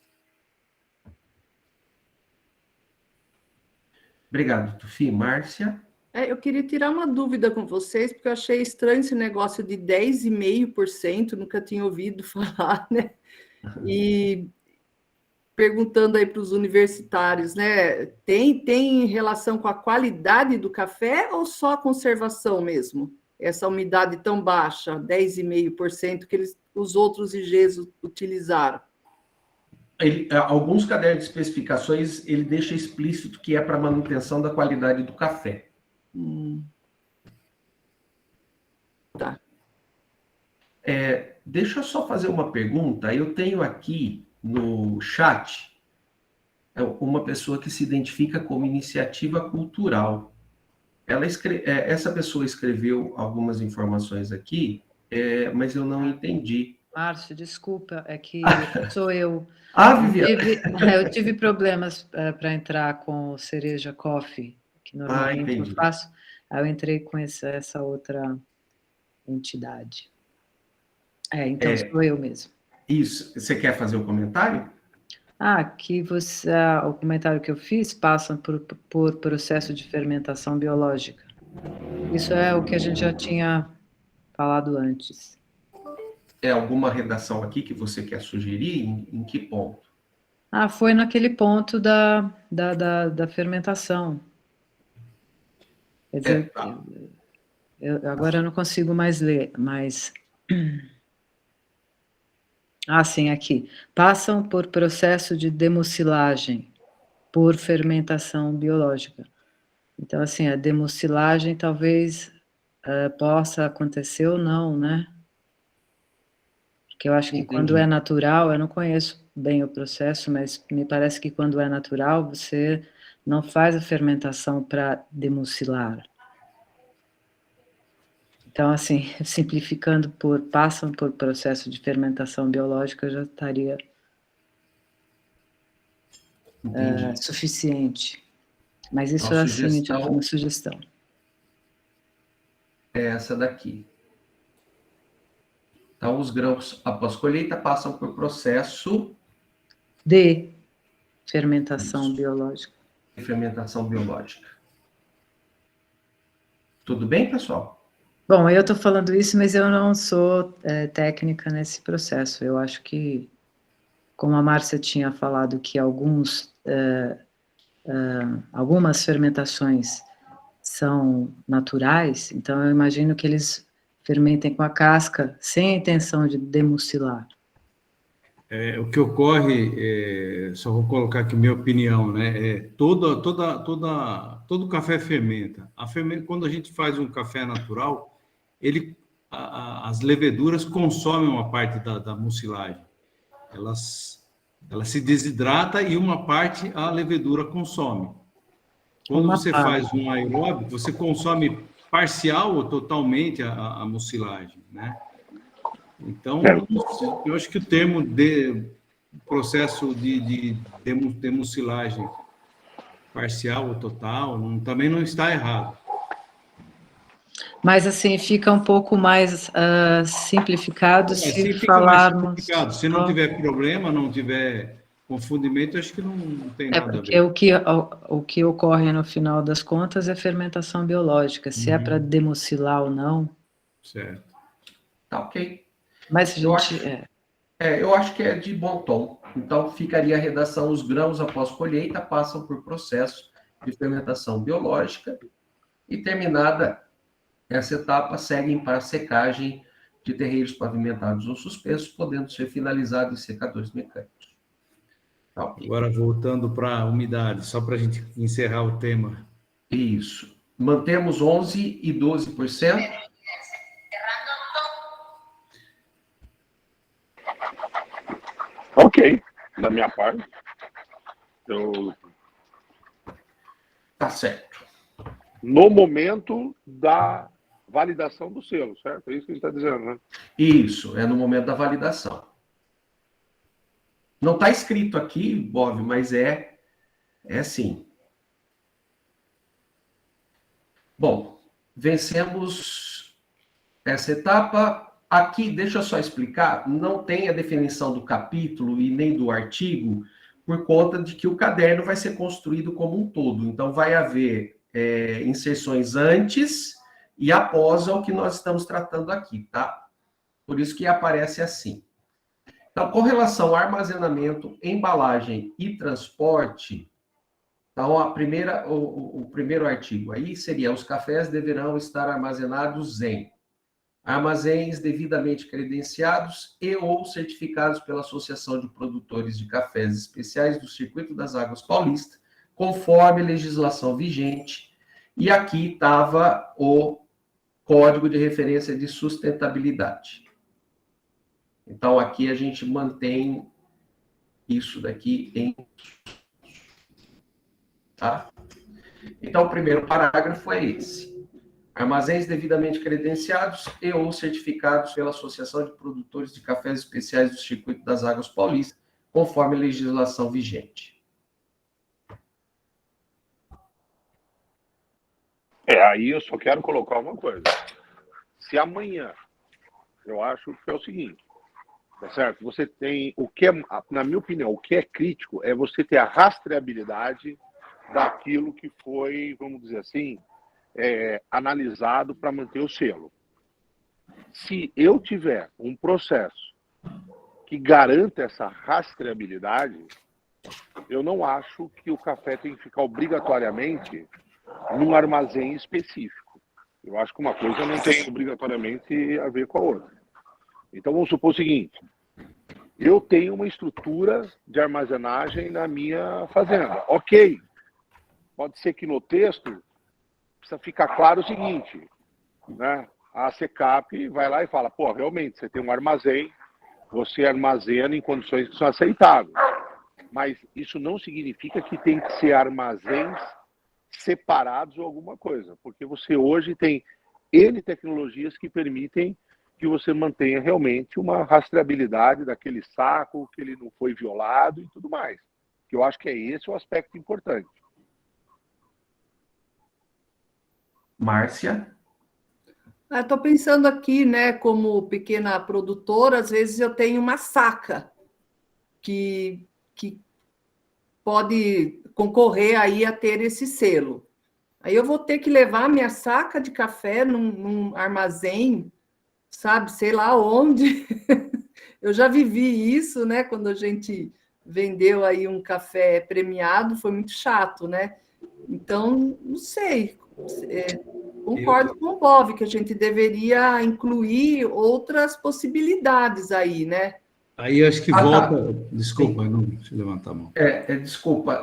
Obrigado, Tufi. Márcia? Eu queria tirar uma dúvida com vocês, porque eu achei estranho esse negócio de 10,5%, nunca tinha ouvido falar, né? E perguntando aí para os universitários, né? Tem relação com a qualidade do café ou só a conservação mesmo? Essa umidade tão baixa, 10,5%, que os outros IGs utilizaram. Alguns cadernos de especificações, ele deixa explícito que é para manutenção da qualidade do café. Tá. Deixa eu só fazer uma pergunta. Eu tenho aqui no chat uma pessoa que se identifica como iniciativa cultural. Essa pessoa escreveu algumas informações aqui, mas eu não entendi. Márcio, desculpa, é que sou eu. Viviane. Eu tive problemas para entrar com o Cereja Coffee, que normalmente eu faço. Aí eu entrei com essa outra entidade. Então sou eu mesmo. Isso. Você quer fazer um comentário? Que o comentário que eu fiz passa por processo de fermentação biológica. Isso é o que a gente já tinha falado antes. Alguma redação aqui que você quer sugerir? Em que ponto? Foi naquele ponto da fermentação. Quer dizer, agora eu não consigo mais ler, mas... sim, aqui. Passam por processo de demucilagem por fermentação biológica. Então, assim, a demucilagem talvez possa acontecer ou não, né? Porque eu acho que quando é natural, eu não conheço bem o processo, mas me parece que quando é natural, você não faz a fermentação para demucilar. Então, assim, simplificando passam por processo de fermentação biológica, já estaria suficiente. Mas isso é assim, uma sugestão. É essa daqui. Então, os grãos após colheita passam por processo de fermentação biológica. Fermentação biológica. Tudo bem, pessoal? Bom, eu estou falando isso, mas eu não sou técnica nesse processo. Eu acho que, como a Márcia tinha falado, que algumas fermentações são naturais, então eu imagino que eles fermentem com a casca sem a intenção de demucilar. O que ocorre, só vou colocar aqui minha opinião, né? Todo café fermenta. Quando a gente faz um café natural, as leveduras consomem uma parte da mucilagem. Ela se desidrata e uma parte a levedura consome. Quando você faz um aeróbico, você consome parcial ou totalmente a mucilagem, né? Então, eu acho que o termo de processo de mucilagem parcial ou total também não está errado. Mas, assim, fica um pouco mais simplificado se falarmos... Se não tiver problema, não tiver confundimento, acho que não tem nada a ver. Porque o que ocorre no final das contas é fermentação biológica. Se é para demucilar ou não... Certo. Tá ok. Mas eu acho que é de bom tom. Então, ficaria a redação: os grãos após colheita passam por processo de fermentação biológica e, terminada essa etapa, seguem para a secagem de terreiros pavimentados ou suspensos, podendo ser finalizado em secadores mecânicos. Tá, okay. Agora, voltando para a umidade, só para a gente encerrar o tema. Isso. Mantemos 11% e 12%. Ok, da minha parte. Tá certo. No momento da validação do selo, certo? É isso que a gente está dizendo, né? Isso, é no momento da validação. Não está escrito aqui, Bob, mas é sim. Bom, vencemos essa etapa. Aqui, deixa eu só explicar, não tem a definição do capítulo e nem do artigo, por conta de que o caderno vai ser construído como um todo. Então, vai haver inserções antes e após o que nós estamos tratando aqui, tá? Por isso que aparece assim. Então, com relação ao armazenamento, embalagem e transporte, então, o primeiro artigo aí seria: os cafés deverão estar armazenados em armazéns devidamente credenciados e ou certificados pela Associação de Produtores de Cafés Especiais do Circuito das Águas Paulista, conforme a legislação vigente. E aqui estava o Código de Referência de Sustentabilidade. Então, aqui a gente mantém isso daqui em... Tá? Então, o primeiro parágrafo é esse: armazéns devidamente credenciados e ou certificados pela Associação de Produtores de Cafés Especiais do Circuito das Águas Paulista, conforme a legislação vigente. Aí eu só quero colocar uma coisa. Se amanhã, eu acho que é o seguinte, tá certo? Você tem o que é, na minha opinião, o que é crítico é você ter a rastreabilidade daquilo que foi, vamos dizer assim, analisado para manter o selo. Se eu tiver um processo que garanta essa rastreabilidade, eu não acho que o café tem que ficar obrigatoriamente num armazém específico. Eu acho que uma coisa não tem obrigatoriamente a ver com a outra. Então, vamos supor o seguinte: eu tenho uma estrutura de armazenagem na minha fazenda. Ok, pode ser que no texto precisa ficar claro o seguinte, né? A SECAP vai lá e fala: pô, realmente, você tem um armazém, você armazena em condições que são aceitáveis. Mas isso não significa que tem que ser armazéns separados ou alguma coisa, porque você hoje tem N tecnologias que permitem que você mantenha realmente uma rastreabilidade daquele saco, que ele não foi violado e tudo mais. Que eu acho que é esse o aspecto importante. Márcia? Estou pensando aqui, né, como pequena produtora, às vezes eu tenho uma saca que pode concorrer aí a ter esse selo. Aí eu vou ter que levar minha saca de café num armazém, sabe, sei lá onde. Eu já vivi isso, né, quando a gente vendeu aí um café premiado, foi muito chato, né? Então, não sei, concordo com o Bob, que a gente deveria incluir outras possibilidades aí, né? Aí acho que volta... Desculpa, não, deixa eu levantar a mão. Desculpa,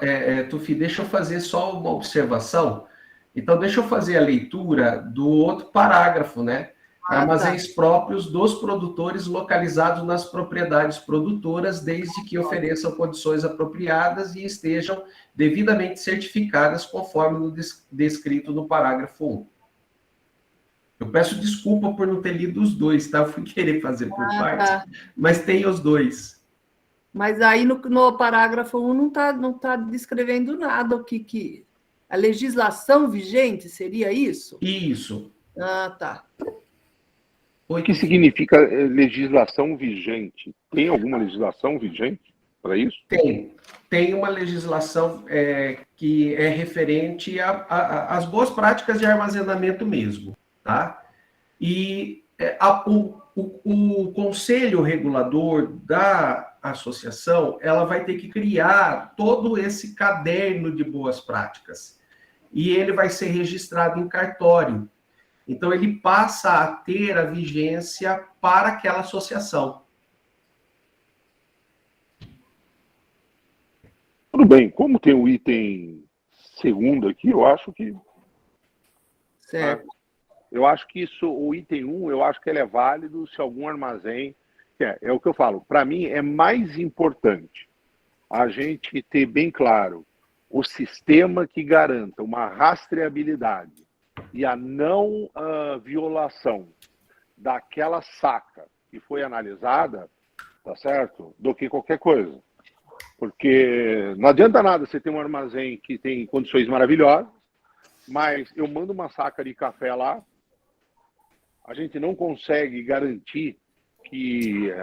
Tufi, deixa eu fazer só uma observação. Então, deixa eu fazer a leitura do outro parágrafo, né? Armazéns próprios dos produtores localizados nas propriedades produtoras, desde que ofereçam condições apropriadas e estejam devidamente certificadas conforme no descrito no parágrafo 1. Eu peço desculpa por não ter lido os dois, tá? Eu fui querer fazer por partes, mas tem os dois. Mas aí no parágrafo 1 não tá descrevendo nada o que... A legislação vigente seria isso? Isso. Ah, tá. O que significa legislação vigente? Tem alguma legislação vigente para isso? Tem uma legislação que é referente às boas práticas de armazenamento mesmo, tá? E o conselho regulador da associação, ela vai ter que criar todo esse caderno de boas práticas. E ele vai ser registrado em cartório. Então, ele passa a ter a vigência para aquela associação. Tudo bem. Como tem o item segundo aqui, eu acho que... Certo. Eu acho que isso, o item 1, eu acho que ele é válido se algum armazém... É o que eu falo. Para mim, é mais importante a gente ter bem claro o sistema que garanta uma rastreabilidade e a não violação daquela saca que foi analisada, tá certo? Do que qualquer coisa. Porque não adianta nada você ter um armazém que tem condições maravilhosas, mas eu mando uma saca de café lá, a gente não consegue garantir que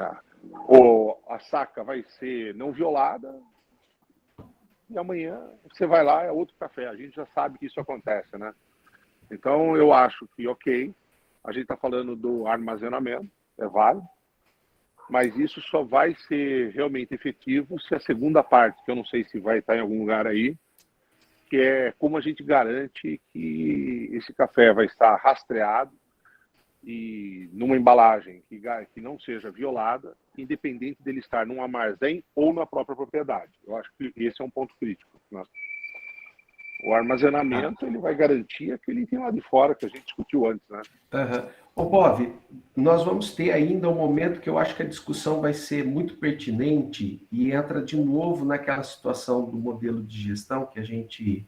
a saca vai ser não violada, e amanhã você vai lá, é outro café. A gente já sabe que isso acontece, né? Então, eu acho que, ok, a gente está falando do armazenamento, é válido, mas isso só vai ser realmente efetivo se a segunda parte, que eu não sei se vai estar em algum lugar aí, que é como a gente garante que esse café vai estar rastreado e numa embalagem que não seja violada, independente dele estar num armazém ou na própria propriedade. Eu acho que esse é um ponto crítico, né? O armazenamento, ele vai garantir aquele item lá de fora que a gente discutiu antes, né? Ô, Bov, nós vamos ter ainda um momento que eu acho que a discussão vai ser muito pertinente e entra de novo naquela situação do modelo de gestão que a gente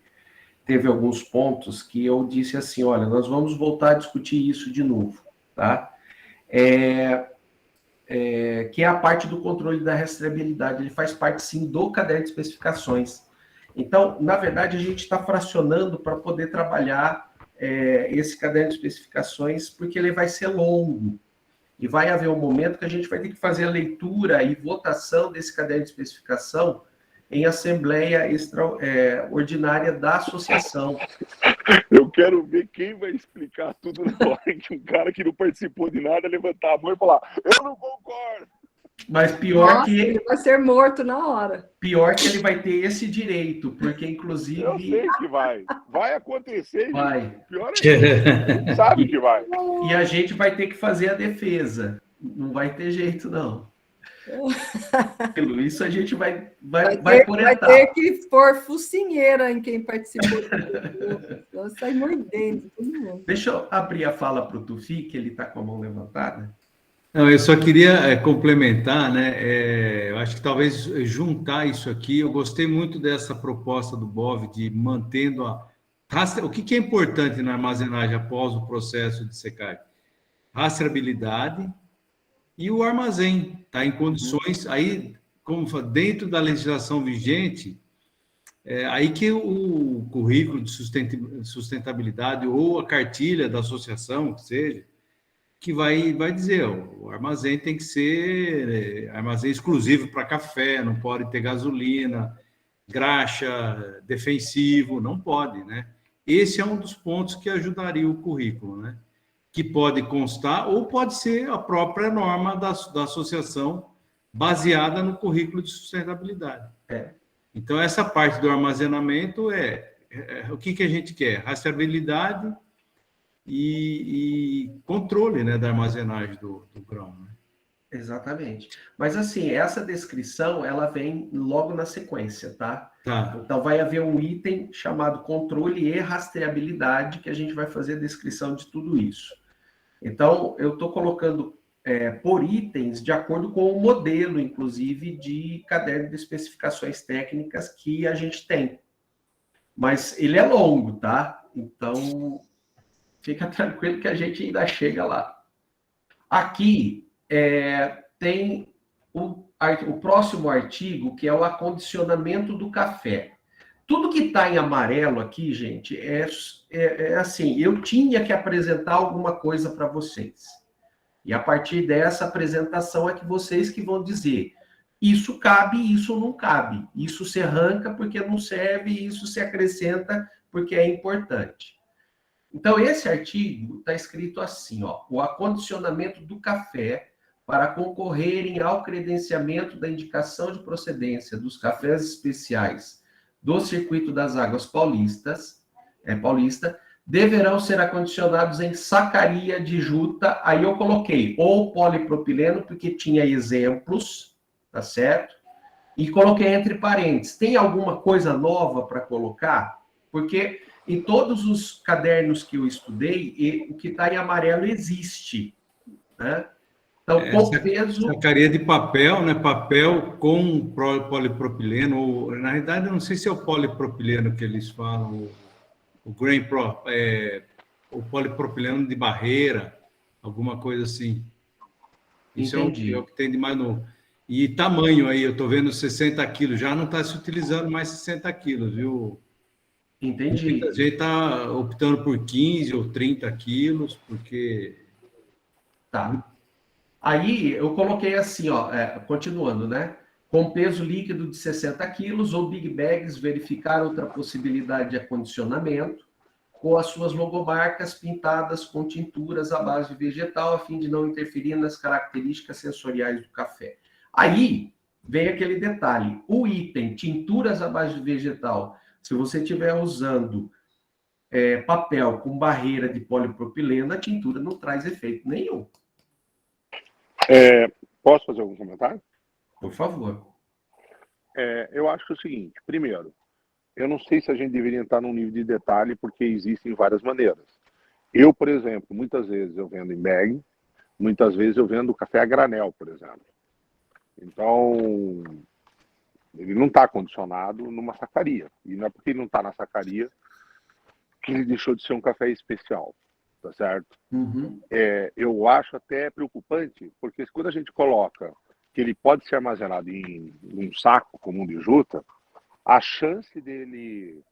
teve alguns pontos que eu disse assim, olha, nós vamos voltar a discutir isso de novo, tá? Que é a parte do controle da rastreabilidade. Ele faz parte, sim, do caderno de especificações. Então, na verdade, a gente está fracionando para poder trabalhar esse caderno de especificações, porque ele vai ser longo. E vai haver um momento que a gente vai ter que fazer a leitura e votação desse caderno de especificação em assembleia extraordinária da associação. Eu quero ver quem vai explicar tudo na hora que um cara que não participou de nada levantar a mão e falar, eu não concordo. Mas pior que ele vai ser morto na hora. Pior que ele vai ter esse direito, porque inclusive... Eu sei que vai. Vai acontecer. Vai. Gente. Pior é que a gente sabe que vai. E a gente vai ter que fazer a defesa. Não vai ter jeito, não. Pelo isso a gente vai por etapa. Vai ter que pôr focinheira em quem participou. Vai sair mordendo todo mundo. Deixa eu abrir a fala para o Tufi, que ele está com a mão levantada. Não, eu só queria complementar, né? Eu acho que talvez juntar isso aqui. Eu gostei muito dessa proposta do BOV de mantendo o que é importante na armazenagem após o processo de secagem? Rastreabilidade e o armazém está em condições aí, como dentro da legislação vigente, aí que o currículo de sustentabilidade ou a cartilha da associação, que seja, que vai dizer, o armazém tem que ser armazém exclusivo para café, não pode ter gasolina, graxa, defensivo, não pode, né? Esse é um dos pontos que ajudaria o currículo, né? Que pode constar ou pode ser a própria norma da associação baseada no currículo de sustentabilidade. Então, essa parte do armazenamento o que a gente quer? Rastreabilidade e controle, né, da armazenagem do grão, né? Exatamente. Mas, assim, essa descrição, ela vem logo na sequência, tá? Então, vai haver um item chamado controle e rastreabilidade, que a gente vai fazer a descrição de tudo isso. Então, eu estou colocando por itens de acordo com o modelo, inclusive, de caderno de especificações técnicas que a gente tem. Mas ele é longo, tá? Então, fica tranquilo que a gente ainda chega lá. Aqui tem o próximo artigo, que é o acondicionamento do café. Tudo que está em amarelo aqui, gente, é assim, eu tinha que apresentar alguma coisa para vocês. E a partir dessa apresentação é que vocês que vão dizer, isso cabe, isso não cabe. Isso se arranca porque não serve, isso se acrescenta porque é importante. Então, esse artigo está escrito assim, ó, o acondicionamento do café para concorrerem ao credenciamento da indicação de procedência dos cafés especiais do Circuito das Águas Paulista, deverão ser acondicionados em sacaria de juta. Aí eu coloquei ou polipropileno, porque tinha exemplos, tá certo? E coloquei entre parênteses. Tem alguma coisa nova para colocar? Porque em todos os cadernos que eu estudei, o que está em amarelo existe, né? Então, com peso... Sacaria de papel, né? Papel com polipropileno, ou, na realidade, eu não sei se é o polipropileno que eles falam, o Grain Pro, o polipropileno de barreira, alguma coisa assim. Isso é o que tem de mais novo. E tamanho aí, eu estou vendo 60 quilos, já não está se utilizando mais 60 quilos, viu? Entendi. Muita gente está optando por 15 ou 30 quilos, porque... Tá. Aí eu coloquei assim, ó, continuando, né? Com peso líquido de 60 quilos ou Big Bags, verificar outra possibilidade de acondicionamento com as suas logomarcas pintadas com tinturas à base de vegetal, a fim de não interferir nas características sensoriais do café. Aí vem aquele detalhe, o item tinturas à base de vegetal, se você estiver usando papel com barreira de polipropileno, a tintura não traz efeito nenhum. Posso fazer algum comentário? Por favor. Eu acho que é o seguinte, primeiro, eu não sei se a gente deveria entrar num nível de detalhe, porque existem várias maneiras. Eu, por exemplo, muitas vezes eu vendo em bag, muitas vezes eu vendo café a granel, por exemplo. Então, ele não está condicionado numa sacaria. E não é porque ele não está na sacaria que ele deixou de ser um café especial, tá certo? Uhum. Eu acho até preocupante, porque quando a gente coloca que ele pode ser armazenado em um saco comum de juta, a chance dele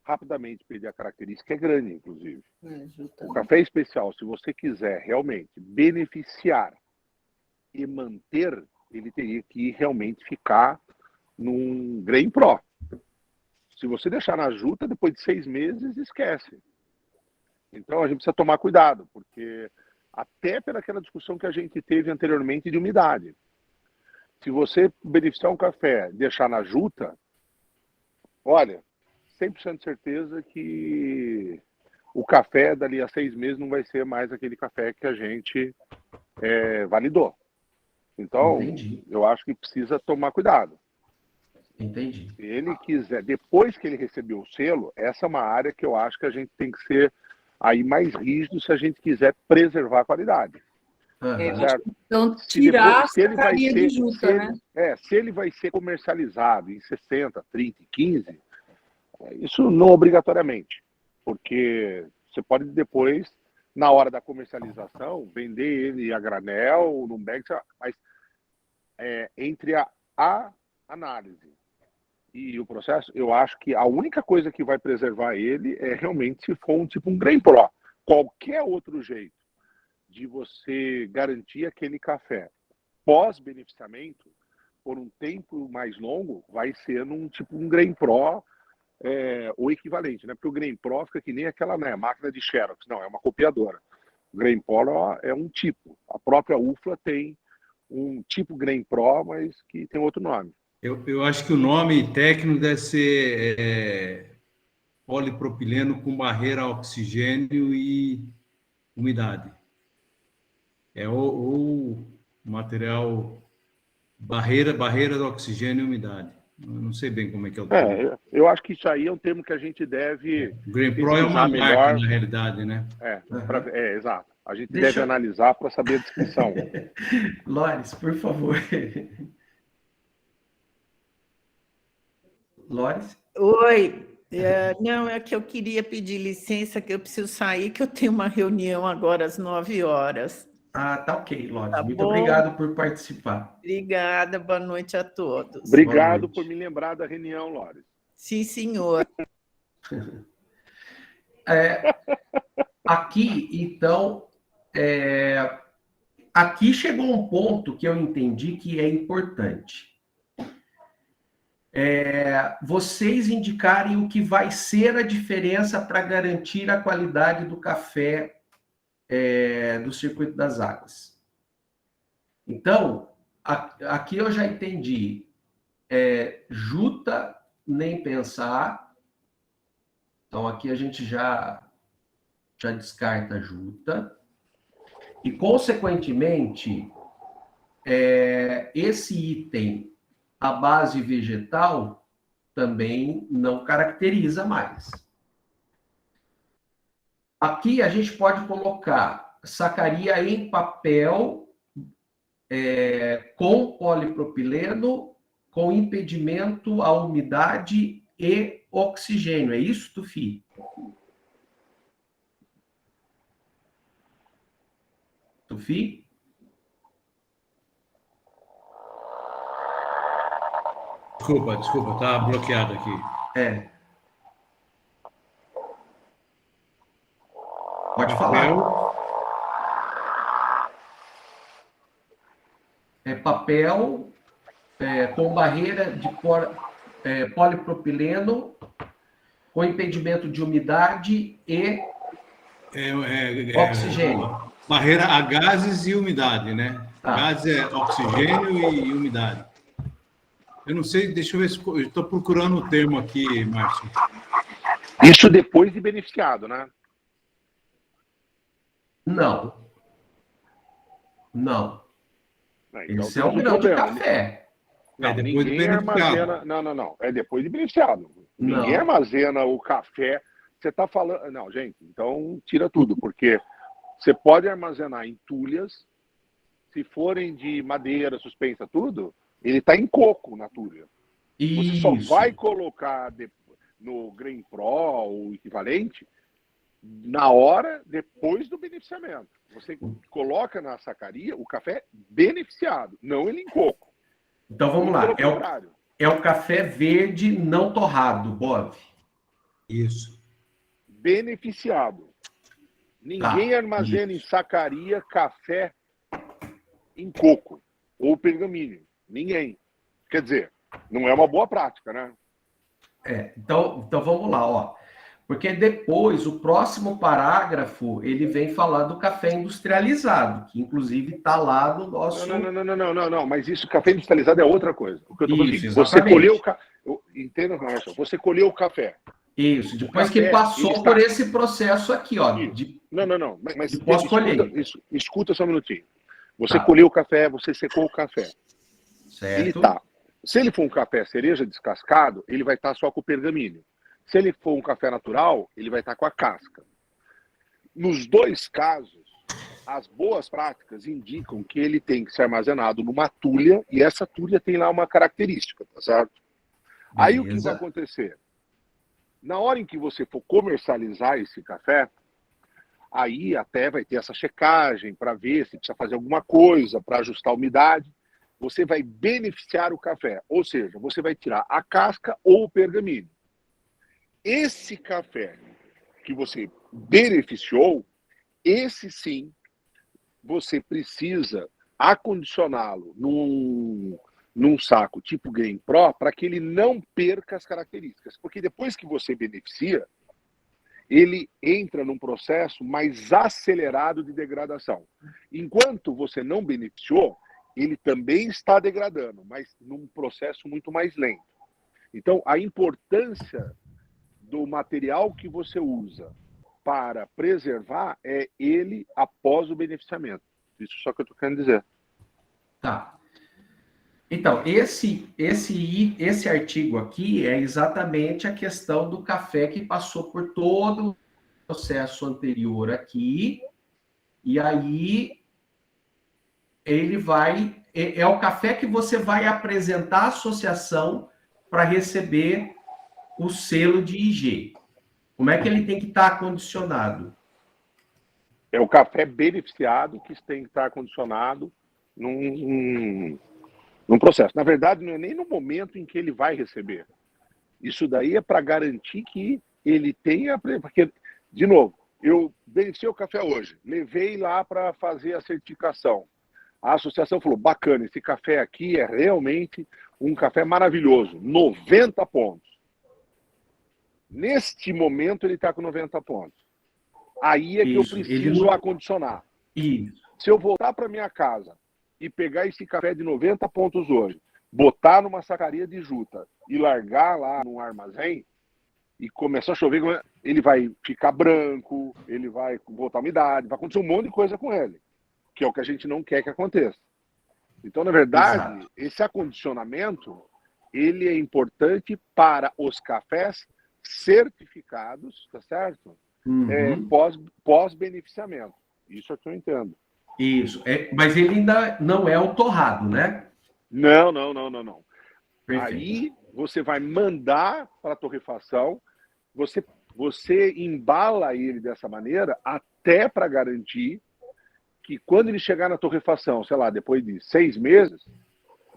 rapidamente perder a característica é grande, inclusive. O café especial, se você quiser realmente beneficiar e manter, ele teria que realmente ficar num Grain Pro. Se você deixar na juta, depois de 6 meses, esquece. Então, a gente precisa tomar cuidado, porque até pelaquela discussão que a gente teve anteriormente de umidade. Se você beneficiar um café e deixar na juta, olha, 100% de certeza que o café dali a 6 meses não vai ser mais aquele café que a gente validou. Então, Entendi. Eu acho que precisa tomar cuidado. Entendi. Se ele quiser, depois que ele recebeu o selo, essa é uma área que eu acho que a gente tem que ser aí mais rígido se a gente quiser preservar a qualidade. Certo? Então, tirar a sacaria de juta, né? Se ele vai ser comercializado em 60, 30 e 15, isso não obrigatoriamente, porque você pode depois, na hora da comercialização, vender ele a granel, num bag, mas entre a análise e o processo, eu acho que a única coisa que vai preservar ele é realmente se for um Grain Pro. Qualquer outro jeito de você garantir aquele café pós-beneficiamento por um tempo mais longo, vai ser um Grain Pro o equivalente, né? Porque o Grain Pro fica que nem aquela máquina de Xerox, não, é uma copiadora. O Grain Pro é um tipo. A própria UFLA tem um tipo Grain Pro, mas que tem outro nome. Eu acho que o nome técnico deve ser polipropileno com barreira a oxigênio e umidade. O material barreira do oxigênio e umidade. Eu não sei bem como é que é o termo. Eu acho que isso aí é um termo que a gente deve... O Grain Pro é uma marca, na realidade, né? Exato. a gente Deixa deve eu- analisar para saber a descrição. Lores, por favor. Lores? Oi. Não, é que eu queria pedir licença, que eu preciso sair, que eu tenho uma reunião agora às 9 horas. Ah, tá ok, Lores. Tá Muito bom? obrigado por participar. Obrigada, boa noite a todos. Obrigado noite. por me lembrar da reunião, Lores. Sim, senhor. Aqui, então, aqui chegou um ponto que eu entendi que é importante. Vocês indicarem o que vai ser a diferença para garantir a qualidade do café do Circuito das Águas. Então, aqui eu já entendi. Juta, nem pensar. Então, aqui a gente já descarta a juta. E, consequentemente, esse item, a base vegetal, também não caracteriza mais. Aqui a gente pode colocar sacaria em papel com polipropileno, com impedimento à umidade e oxigênio. É isso, Tufi? Tufi? Desculpa, tá bloqueado aqui. Pode falar. Papel com barreira de polipropileno, com impedimento de umidade e oxigênio. Barreira a gases e umidade, né? Tá. Gases é oxigênio e umidade. Eu não sei, deixa eu ver se eu estou procurando o termo aqui, Márcio. Isso depois de beneficiado, né? Não. Então, Esse é o grão de café. Não, depois de ninguém beneficiado. armazena. Não. É depois de beneficiado. Ninguém armazena o café. Você está falando. Não, gente, então tira tudo, porque você pode armazenar em tulhas, se forem de madeira, suspensa, tudo, ele está em coco na tulha. Você só vai colocar no Grain Pro ou equivalente na hora depois do beneficiamento. Você coloca na sacaria o café beneficiado, não ele em coco. Então vamos lá. Pelo contrário. É o café verde não torrado, Bob. Isso. Beneficiado. Ninguém armazena em sacaria café em coco ou pergaminho. Ninguém. Quer dizer, não é uma boa prática, né? Então vamos lá, ó. Porque depois, o próximo parágrafo, ele vem falar do café industrializado, que inclusive está lá no nosso... Não, mas isso, café industrializado é outra coisa. O que eu tô falando, você exatamente. colheu o café... Entenda, Márcio, você colheu o café. Isso, depois que passou por esse processo aqui, ó. Não, mas de pós-colheita. Escuta só um minutinho. Você colheu o café, você secou o café. Certo. Se ele for um café cereja descascado, ele vai estar só com o pergaminho. Se ele for um café natural, ele vai estar com a casca. Nos dois casos, as boas práticas indicam que ele tem que ser armazenado numa tulha, e essa tulha tem lá uma característica, tá certo? Beleza. Aí o que vai acontecer? Na hora em que você for comercializar esse café, aí até vai ter essa checagem para ver se precisa fazer alguma coisa para ajustar a umidade. Você vai beneficiar o café, ou seja, você vai tirar a casca ou o pergaminho. Esse café que você beneficiou, esse sim, você precisa acondicioná-lo num saco tipo Grain Pro para que ele não perca as características. Porque depois que você beneficia, ele entra num processo mais acelerado de degradação. Enquanto você não beneficiou, ele também está degradando, mas num processo muito mais lento. Então, a importância do material que você usa para preservar é ele após o beneficiamento. Isso só que eu estou querendo dizer. Tá. Então, esse artigo aqui é exatamente a questão do café que passou por todo o processo anterior aqui E aí ele vai... É o café que você vai apresentar à associação para receber o selo de IG. Como é que ele tem que estar acondicionado? É o café beneficiado que tem que estar acondicionado num processo. Na verdade, não é nem no momento em que ele vai receber. Isso daí é para garantir que ele tenha... Porque, de novo, eu beneficiei o café hoje, levei lá para fazer a certificação. A associação falou, bacana, esse café aqui é realmente um café maravilhoso, 90 pontos. Neste momento ele está com 90 pontos. Aí é que eu preciso acondicionar. Isso. Se eu voltar para minha casa e pegar esse café de 90 pontos hoje, botar numa sacaria de juta e largar lá no armazém e começar a chover, ele vai ficar branco, ele vai voltar a umidade, vai acontecer um monte de coisa com ele, que é o que a gente não quer que aconteça. Então, na verdade, Exato. esse acondicionamento, ele é importante para os cafés certificados, tá certo? Uhum. Pós-beneficiamento. Isso é que eu entendo. Isso. Mas ele ainda não é o torrado, né? Não. Perfeito. Aí você vai mandar para a torrefação, você embala ele dessa maneira até para garantir que quando ele chegar na torrefação, sei lá, depois de 6 meses,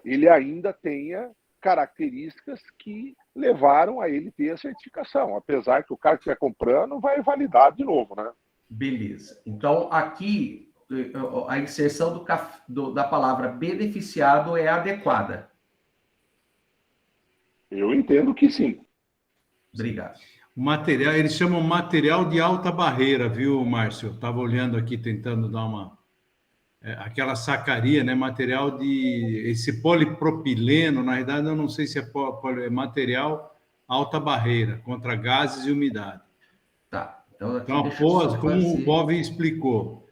ele ainda tenha características que levaram a ele ter a certificação, apesar que o cara que estiver comprando vai validar de novo, né? Beleza. Então, aqui, a inserção da palavra beneficiado é adequada. Eu entendo que sim. Obrigado. O material, eles chamam material de alta barreira, viu, Márcio? Eu estava olhando aqui, tentando dar uma... aquela sacaria, né? Material de... Esse polipropileno, na verdade, eu não sei se é material alta barreira, contra gases e umidade. Tá. Então, após, como o Bob explicou,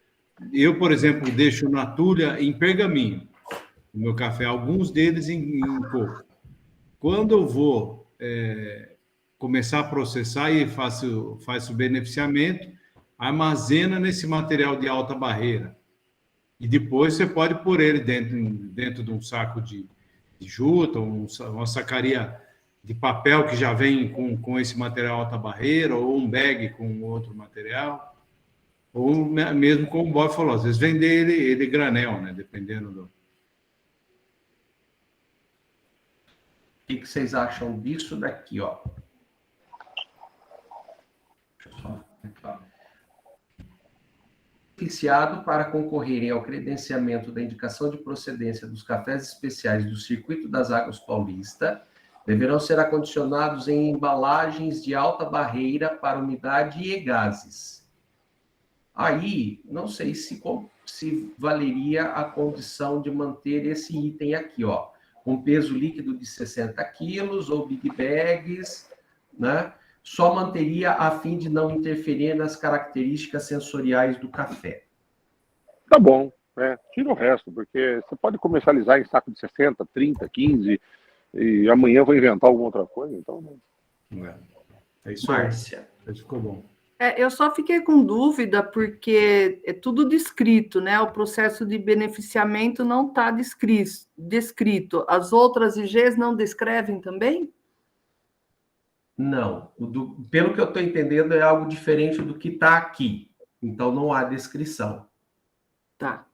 eu, por exemplo, deixo na tulha em pergaminho o meu café, alguns deles em coco. Quando eu vou começar a processar e faço o beneficiamento, armazena nesse material de alta barreira. E depois você pode pôr ele dentro de um saco de juta, uma sacaria de papel que já vem com esse material alta barreira, ou um bag com outro material, ou mesmo como o Bob falou, às vezes vender ele granel, né? Dependendo do... O que vocês acham disso daqui, ó? Beneficiado para concorrerem ao credenciamento da indicação de procedência dos cafés especiais do Circuito das Águas Paulista, deverão ser acondicionados em embalagens de alta barreira para umidade e gases. Aí, não sei se valeria a condição de manter esse item aqui, ó, com peso líquido de 60 quilos ou big bags, né? Só manteria a fim de não interferir nas características sensoriais do café. Tá bom, tira o resto, porque você pode comercializar em saco de 60, 30, 15, e amanhã eu vou inventar alguma outra coisa, então... É isso, Márcia. Isso ficou bom. Eu só fiquei com dúvida, porque é tudo descrito, né? O processo de beneficiamento não está descrito. As outras IGs não descrevem também? Não. Pelo que eu estou entendendo, é algo diferente do que está aqui. Então, não há descrição. Tá.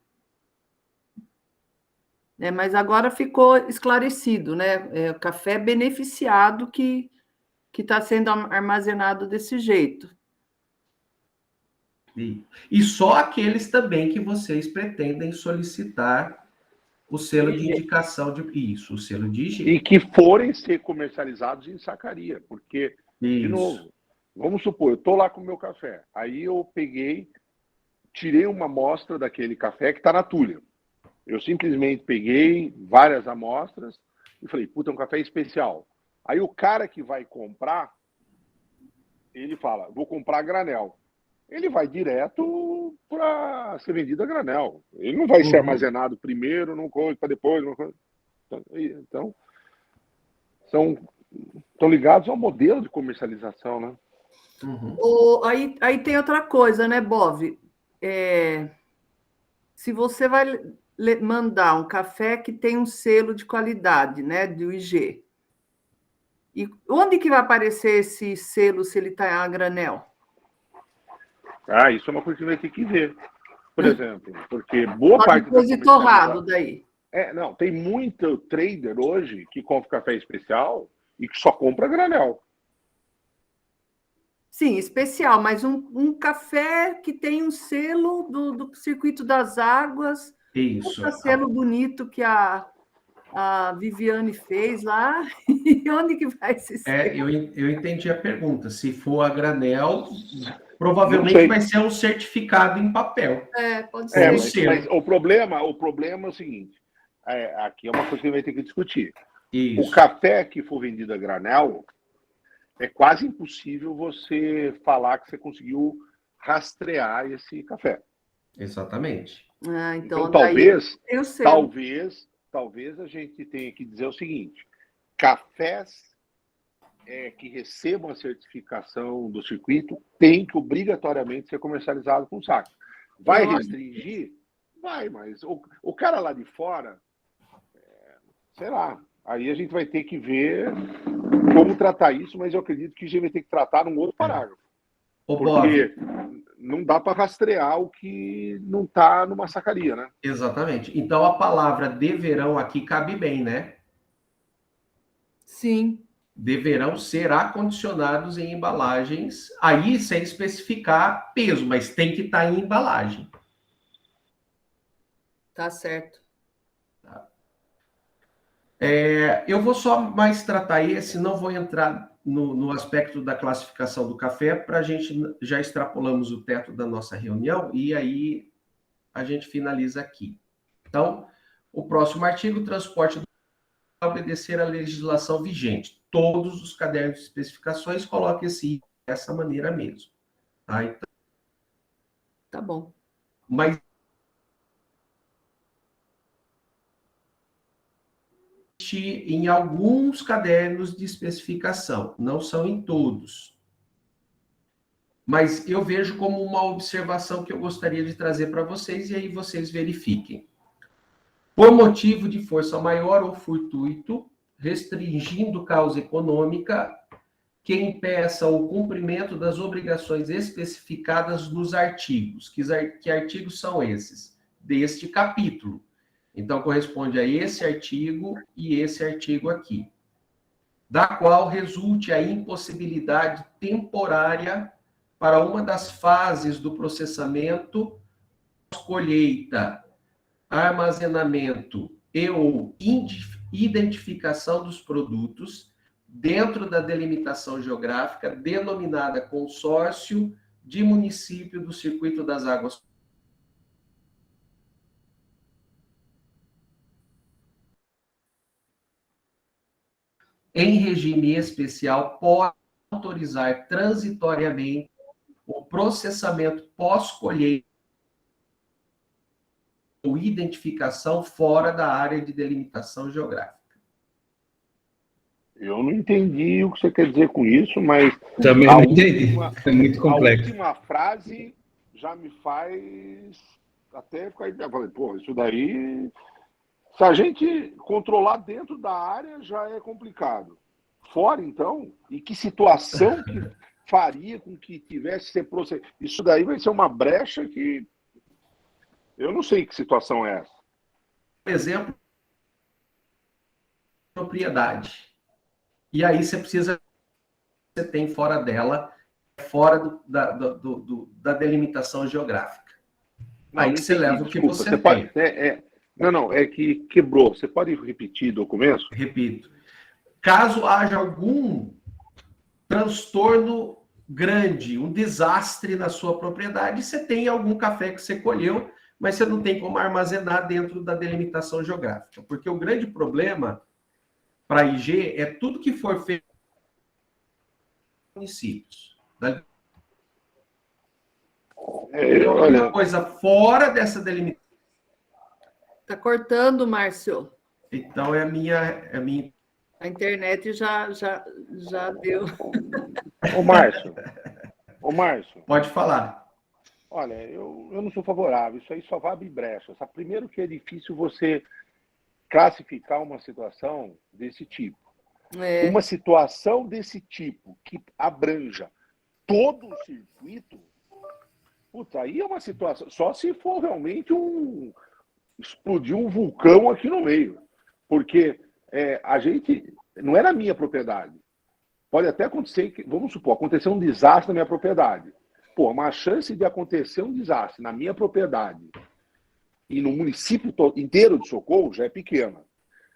Mas agora ficou esclarecido, né? O café beneficiado que está sendo armazenado desse jeito. E só aqueles também que vocês pretendem solicitar o selo de indicação de isso, o selo de IG. E que forem ser comercializados em sacaria, porque, de novo, vamos supor, eu estou lá com o meu café, aí eu tirei uma amostra daquele café que está na tulha. Eu simplesmente peguei várias amostras e falei, puta, é um café especial. Aí o cara que vai comprar, ele fala, vou comprar a granel. Ele vai direto para ser vendido a granel. Ele não vai ser armazenado primeiro, não coisa, para depois. Então, estão ligados ao modelo de comercialização, né? Aí tem outra coisa, né, Bov? se você vai mandar um café que tem um selo de qualidade, né, do IG, e onde que vai aparecer esse selo se ele está a granel? Isso é uma coisa que vai ter que ver. Por exemplo, porque boa Só parte depois de torrado daí. Não, tem muito trader hoje que compra café especial e que só compra granel. Sim, especial, mas um café que tem um selo do Circuito das Águas, Isso. um selo bonito que a Viviane fez lá, e onde que vai esse selo? Eu entendi a pergunta. Se for a granel, provavelmente vai ser um certificado em papel. Pode ser. Mas o problema é o seguinte, aqui é uma coisa que a gente vai ter que discutir. Isso. O café que for vendido a granel, é quase impossível você falar que você conseguiu rastrear esse café. Exatamente. Então talvez a gente tenha que dizer o seguinte: cafés que recebam a certificação do circuito têm que obrigatoriamente ser comercializado com saco. Vai restringir? Vai, mas o cara lá de fora, sei lá, aí a gente vai ter que ver como tratar isso, mas eu acredito que a gente vai ter que tratar num outro parágrafo. Porque não dá para rastrear o que não está numa sacaria, né? Exatamente. Então a palavra deverão aqui cabe bem, né? Sim. Deverão ser acondicionados em embalagens, aí sem especificar peso, mas tem que estar em embalagem. Tá certo. Eu vou só mais tratar esse, não vou entrar no aspecto da classificação do café, para a gente já extrapolamos o teto da nossa reunião e aí a gente finaliza aqui. Então, o próximo artigo, transporte do obedecer à legislação vigente. Todos os cadernos de especificações coloquem dessa maneira mesmo. Tá? Então, tá bom. Mas em alguns cadernos de especificação, não são em todos. Mas eu vejo como uma observação que eu gostaria de trazer para vocês, e aí vocês verifiquem. Por motivo de força maior ou fortuito, restringindo causa econômica, que impeça o cumprimento das obrigações especificadas nos artigos. Que artigos são esses? Deste capítulo. Então, corresponde a esse artigo e esse artigo aqui. Da qual resulte a impossibilidade temporária para uma das fases do processamento, colheita, armazenamento e ou identificação dos produtos dentro da delimitação geográfica denominada consórcio de município do Circuito das Águas. Em regime especial, pode autorizar transitoriamente o processamento pós-colheita ou identificação fora da área de delimitação geográfica. Eu não entendi o que você quer dizer com isso, mas... Também não entendi. É muito complexo. A última frase já me faz até ficar... Eu falei, pô, isso daí... Se a gente controlar dentro da área, já é complicado. Fora, então, e que situação que faria com que tivesse que ser processado? Isso daí vai ser uma brecha que... Eu não sei que situação é essa. Por exemplo, propriedade. E aí você tem fora dela, fora da delimitação geográfica. Não, aí você leva o que você tem. Pode, não, é que quebrou. Você pode repetir do começo? Repito. Caso haja algum transtorno grande, um desastre na sua propriedade, você tem algum café que você colheu, mas você não tem como armazenar dentro da delimitação geográfica. Porque o grande problema para a IG é tudo que for feito nos municípios. Alguma coisa fora dessa delimitação. Está cortando, Márcio. Então, é a minha... A internet já deu. Ô, Márcio. Pode falar. Olha, eu não sou favorável, isso aí só vai abrir brecha. Sabe? Primeiro que é difícil você classificar uma situação desse tipo. Uma situação desse tipo que abranja todo o circuito, puta, aí é uma situação, só se for realmente explodir um vulcão aqui no meio. Porque a gente, não é na minha propriedade. Pode até acontecer, vamos supor, acontecer um desastre na minha propriedade. Pô, uma chance de acontecer um desastre na minha propriedade e no município inteiro de Socorro já é pequena.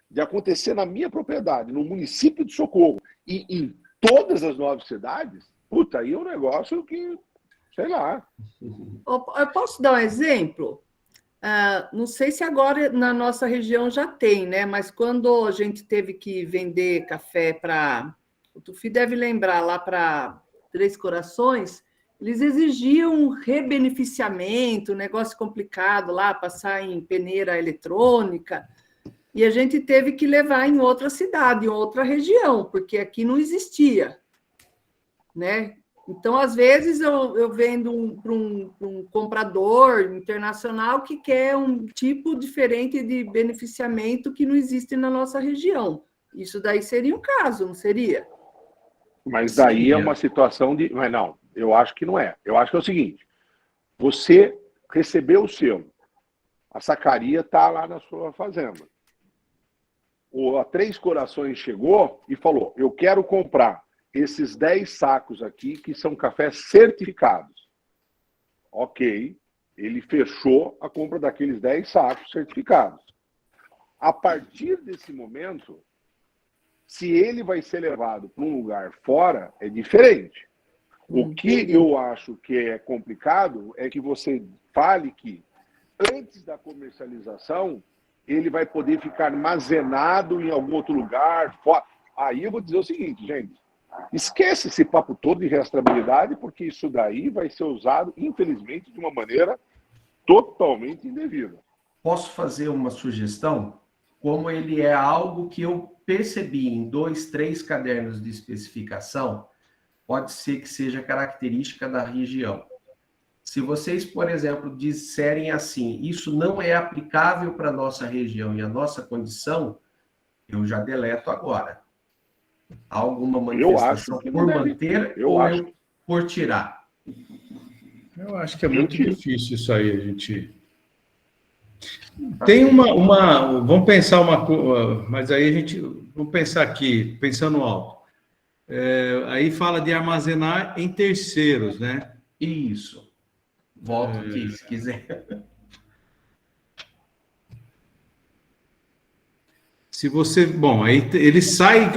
De acontecer na minha propriedade, no município de Socorro e em todas as 9 cidades, puta, aí é um negócio que, sei lá. Eu posso dar um exemplo? Não sei se agora na nossa região já tem, né? Mas quando a gente teve que vender café para... O Tufi deve lembrar, lá para Três Corações, eles exigiam um rebeneficiamento, um negócio complicado lá, passar em peneira eletrônica, e a gente teve que levar em outra cidade, em outra região, porque aqui não existia, né? Então, às vezes, eu vendo para um comprador internacional que quer um tipo diferente de beneficiamento que não existe na nossa região. Isso daí seria um caso, não seria? Mas daí é uma situação de... Mas não, eu acho que não é. Eu acho que é o seguinte, você recebeu o selo, a sacaria está lá na sua fazenda. A Três Corações chegou e falou, eu quero comprar esses 10 sacos aqui que são cafés certificados. Ok, ele fechou a compra daqueles 10 sacos certificados. A partir desse momento, se ele vai ser levado para um lugar fora, é diferente. O que eu acho que é complicado é que você fale que antes da comercialização, ele vai poder ficar armazenado em algum outro lugar. Fora. Aí eu vou dizer o seguinte, gente, esquece esse papo todo de rastreabilidade, porque isso daí vai ser usado, infelizmente, de uma maneira totalmente indevida. Posso fazer uma sugestão? Como ele é algo que eu percebi em 2, 3 cadernos de especificação, pode ser que seja característica da região. Se vocês, por exemplo, disserem assim, isso não é aplicável para a nossa região e a nossa condição, eu já deleto agora. Há alguma manifestação por manter ou por tirar? Eu acho que é muito difícil isso aí, a gente... Tem uma... Vamos pensar uma coisa, mas aí a gente... Vamos pensar aqui, pensando alto. Aí fala de armazenar em terceiros, né? Isso. Volto aqui, se quiser. Se você... Bom, aí ele sai...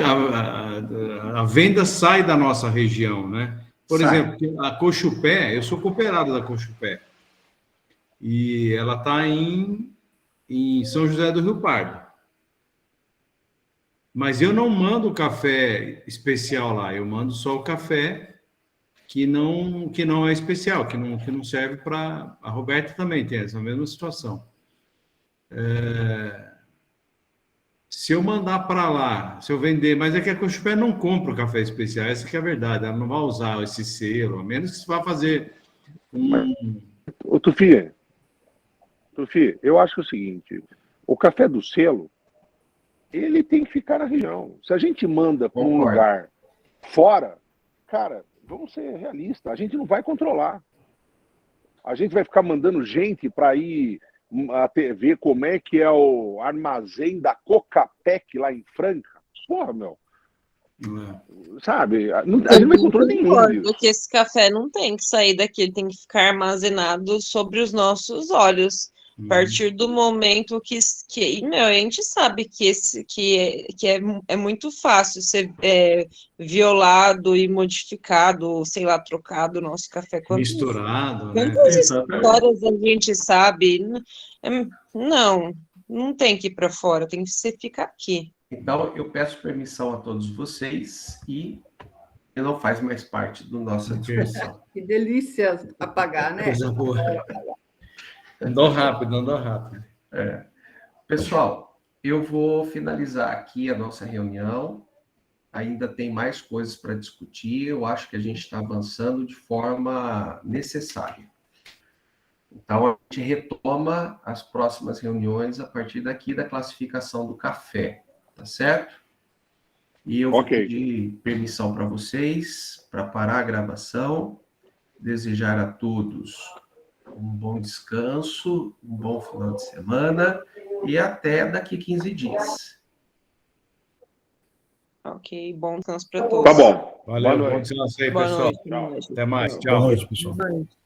A venda sai da nossa região, né? Por exemplo, a Cochupé, eu sou cooperado da Cochupé. E ela está em São José do Rio Pardo. Mas eu não mando café especial lá, eu mando só o café que não é especial, que não serve para... A Roberta também tem essa mesma situação. Se eu mandar para lá, se eu vender, mas é que a Cochupé não compra o café especial, essa que é a verdade, ela não vai usar esse selo, a menos que você vá fazer Ô, Tufi, eu acho que é o seguinte, o café do selo, ele tem que ficar na região. Se a gente manda para um lugar fora, cara, vamos ser realistas, a gente não vai controlar. A gente vai ficar mandando gente para ir ver como é que é o armazém da Cocapec lá em Franca. Porra, meu. Sabe? A gente não vai controlar nenhum. Porque esse café não tem que sair daqui, ele tem que ficar armazenado sobre os nossos olhos. A partir do momento que a gente sabe que é muito fácil ser violado e modificado, sei lá, trocado o nosso café. Misturado, né? Quantas histórias a gente sabe? Não tem que ir para fora, tem que ficar aqui. Então, eu peço permissão a todos vocês e não faz mais parte da nossa discussão. Que delícia apagar, né? Coisa boa. Andou rápido. Pessoal, eu vou finalizar aqui a nossa reunião. Ainda tem mais coisas para discutir. Eu acho que a gente está avançando de forma necessária. Então, a gente retoma as próximas reuniões a partir daqui da classificação do café, tá certo? E eu vou pedir permissão para vocês, para parar a gravação, desejar a todos um bom descanso, um bom final de semana e até daqui 15 dias. Ok, bom descanso para todos. Tá bom. Valeu, Boa bom noite. descanso aí, Boa pessoal. noite. Até mais, Boa tchau. noite, pessoal. Boa noite.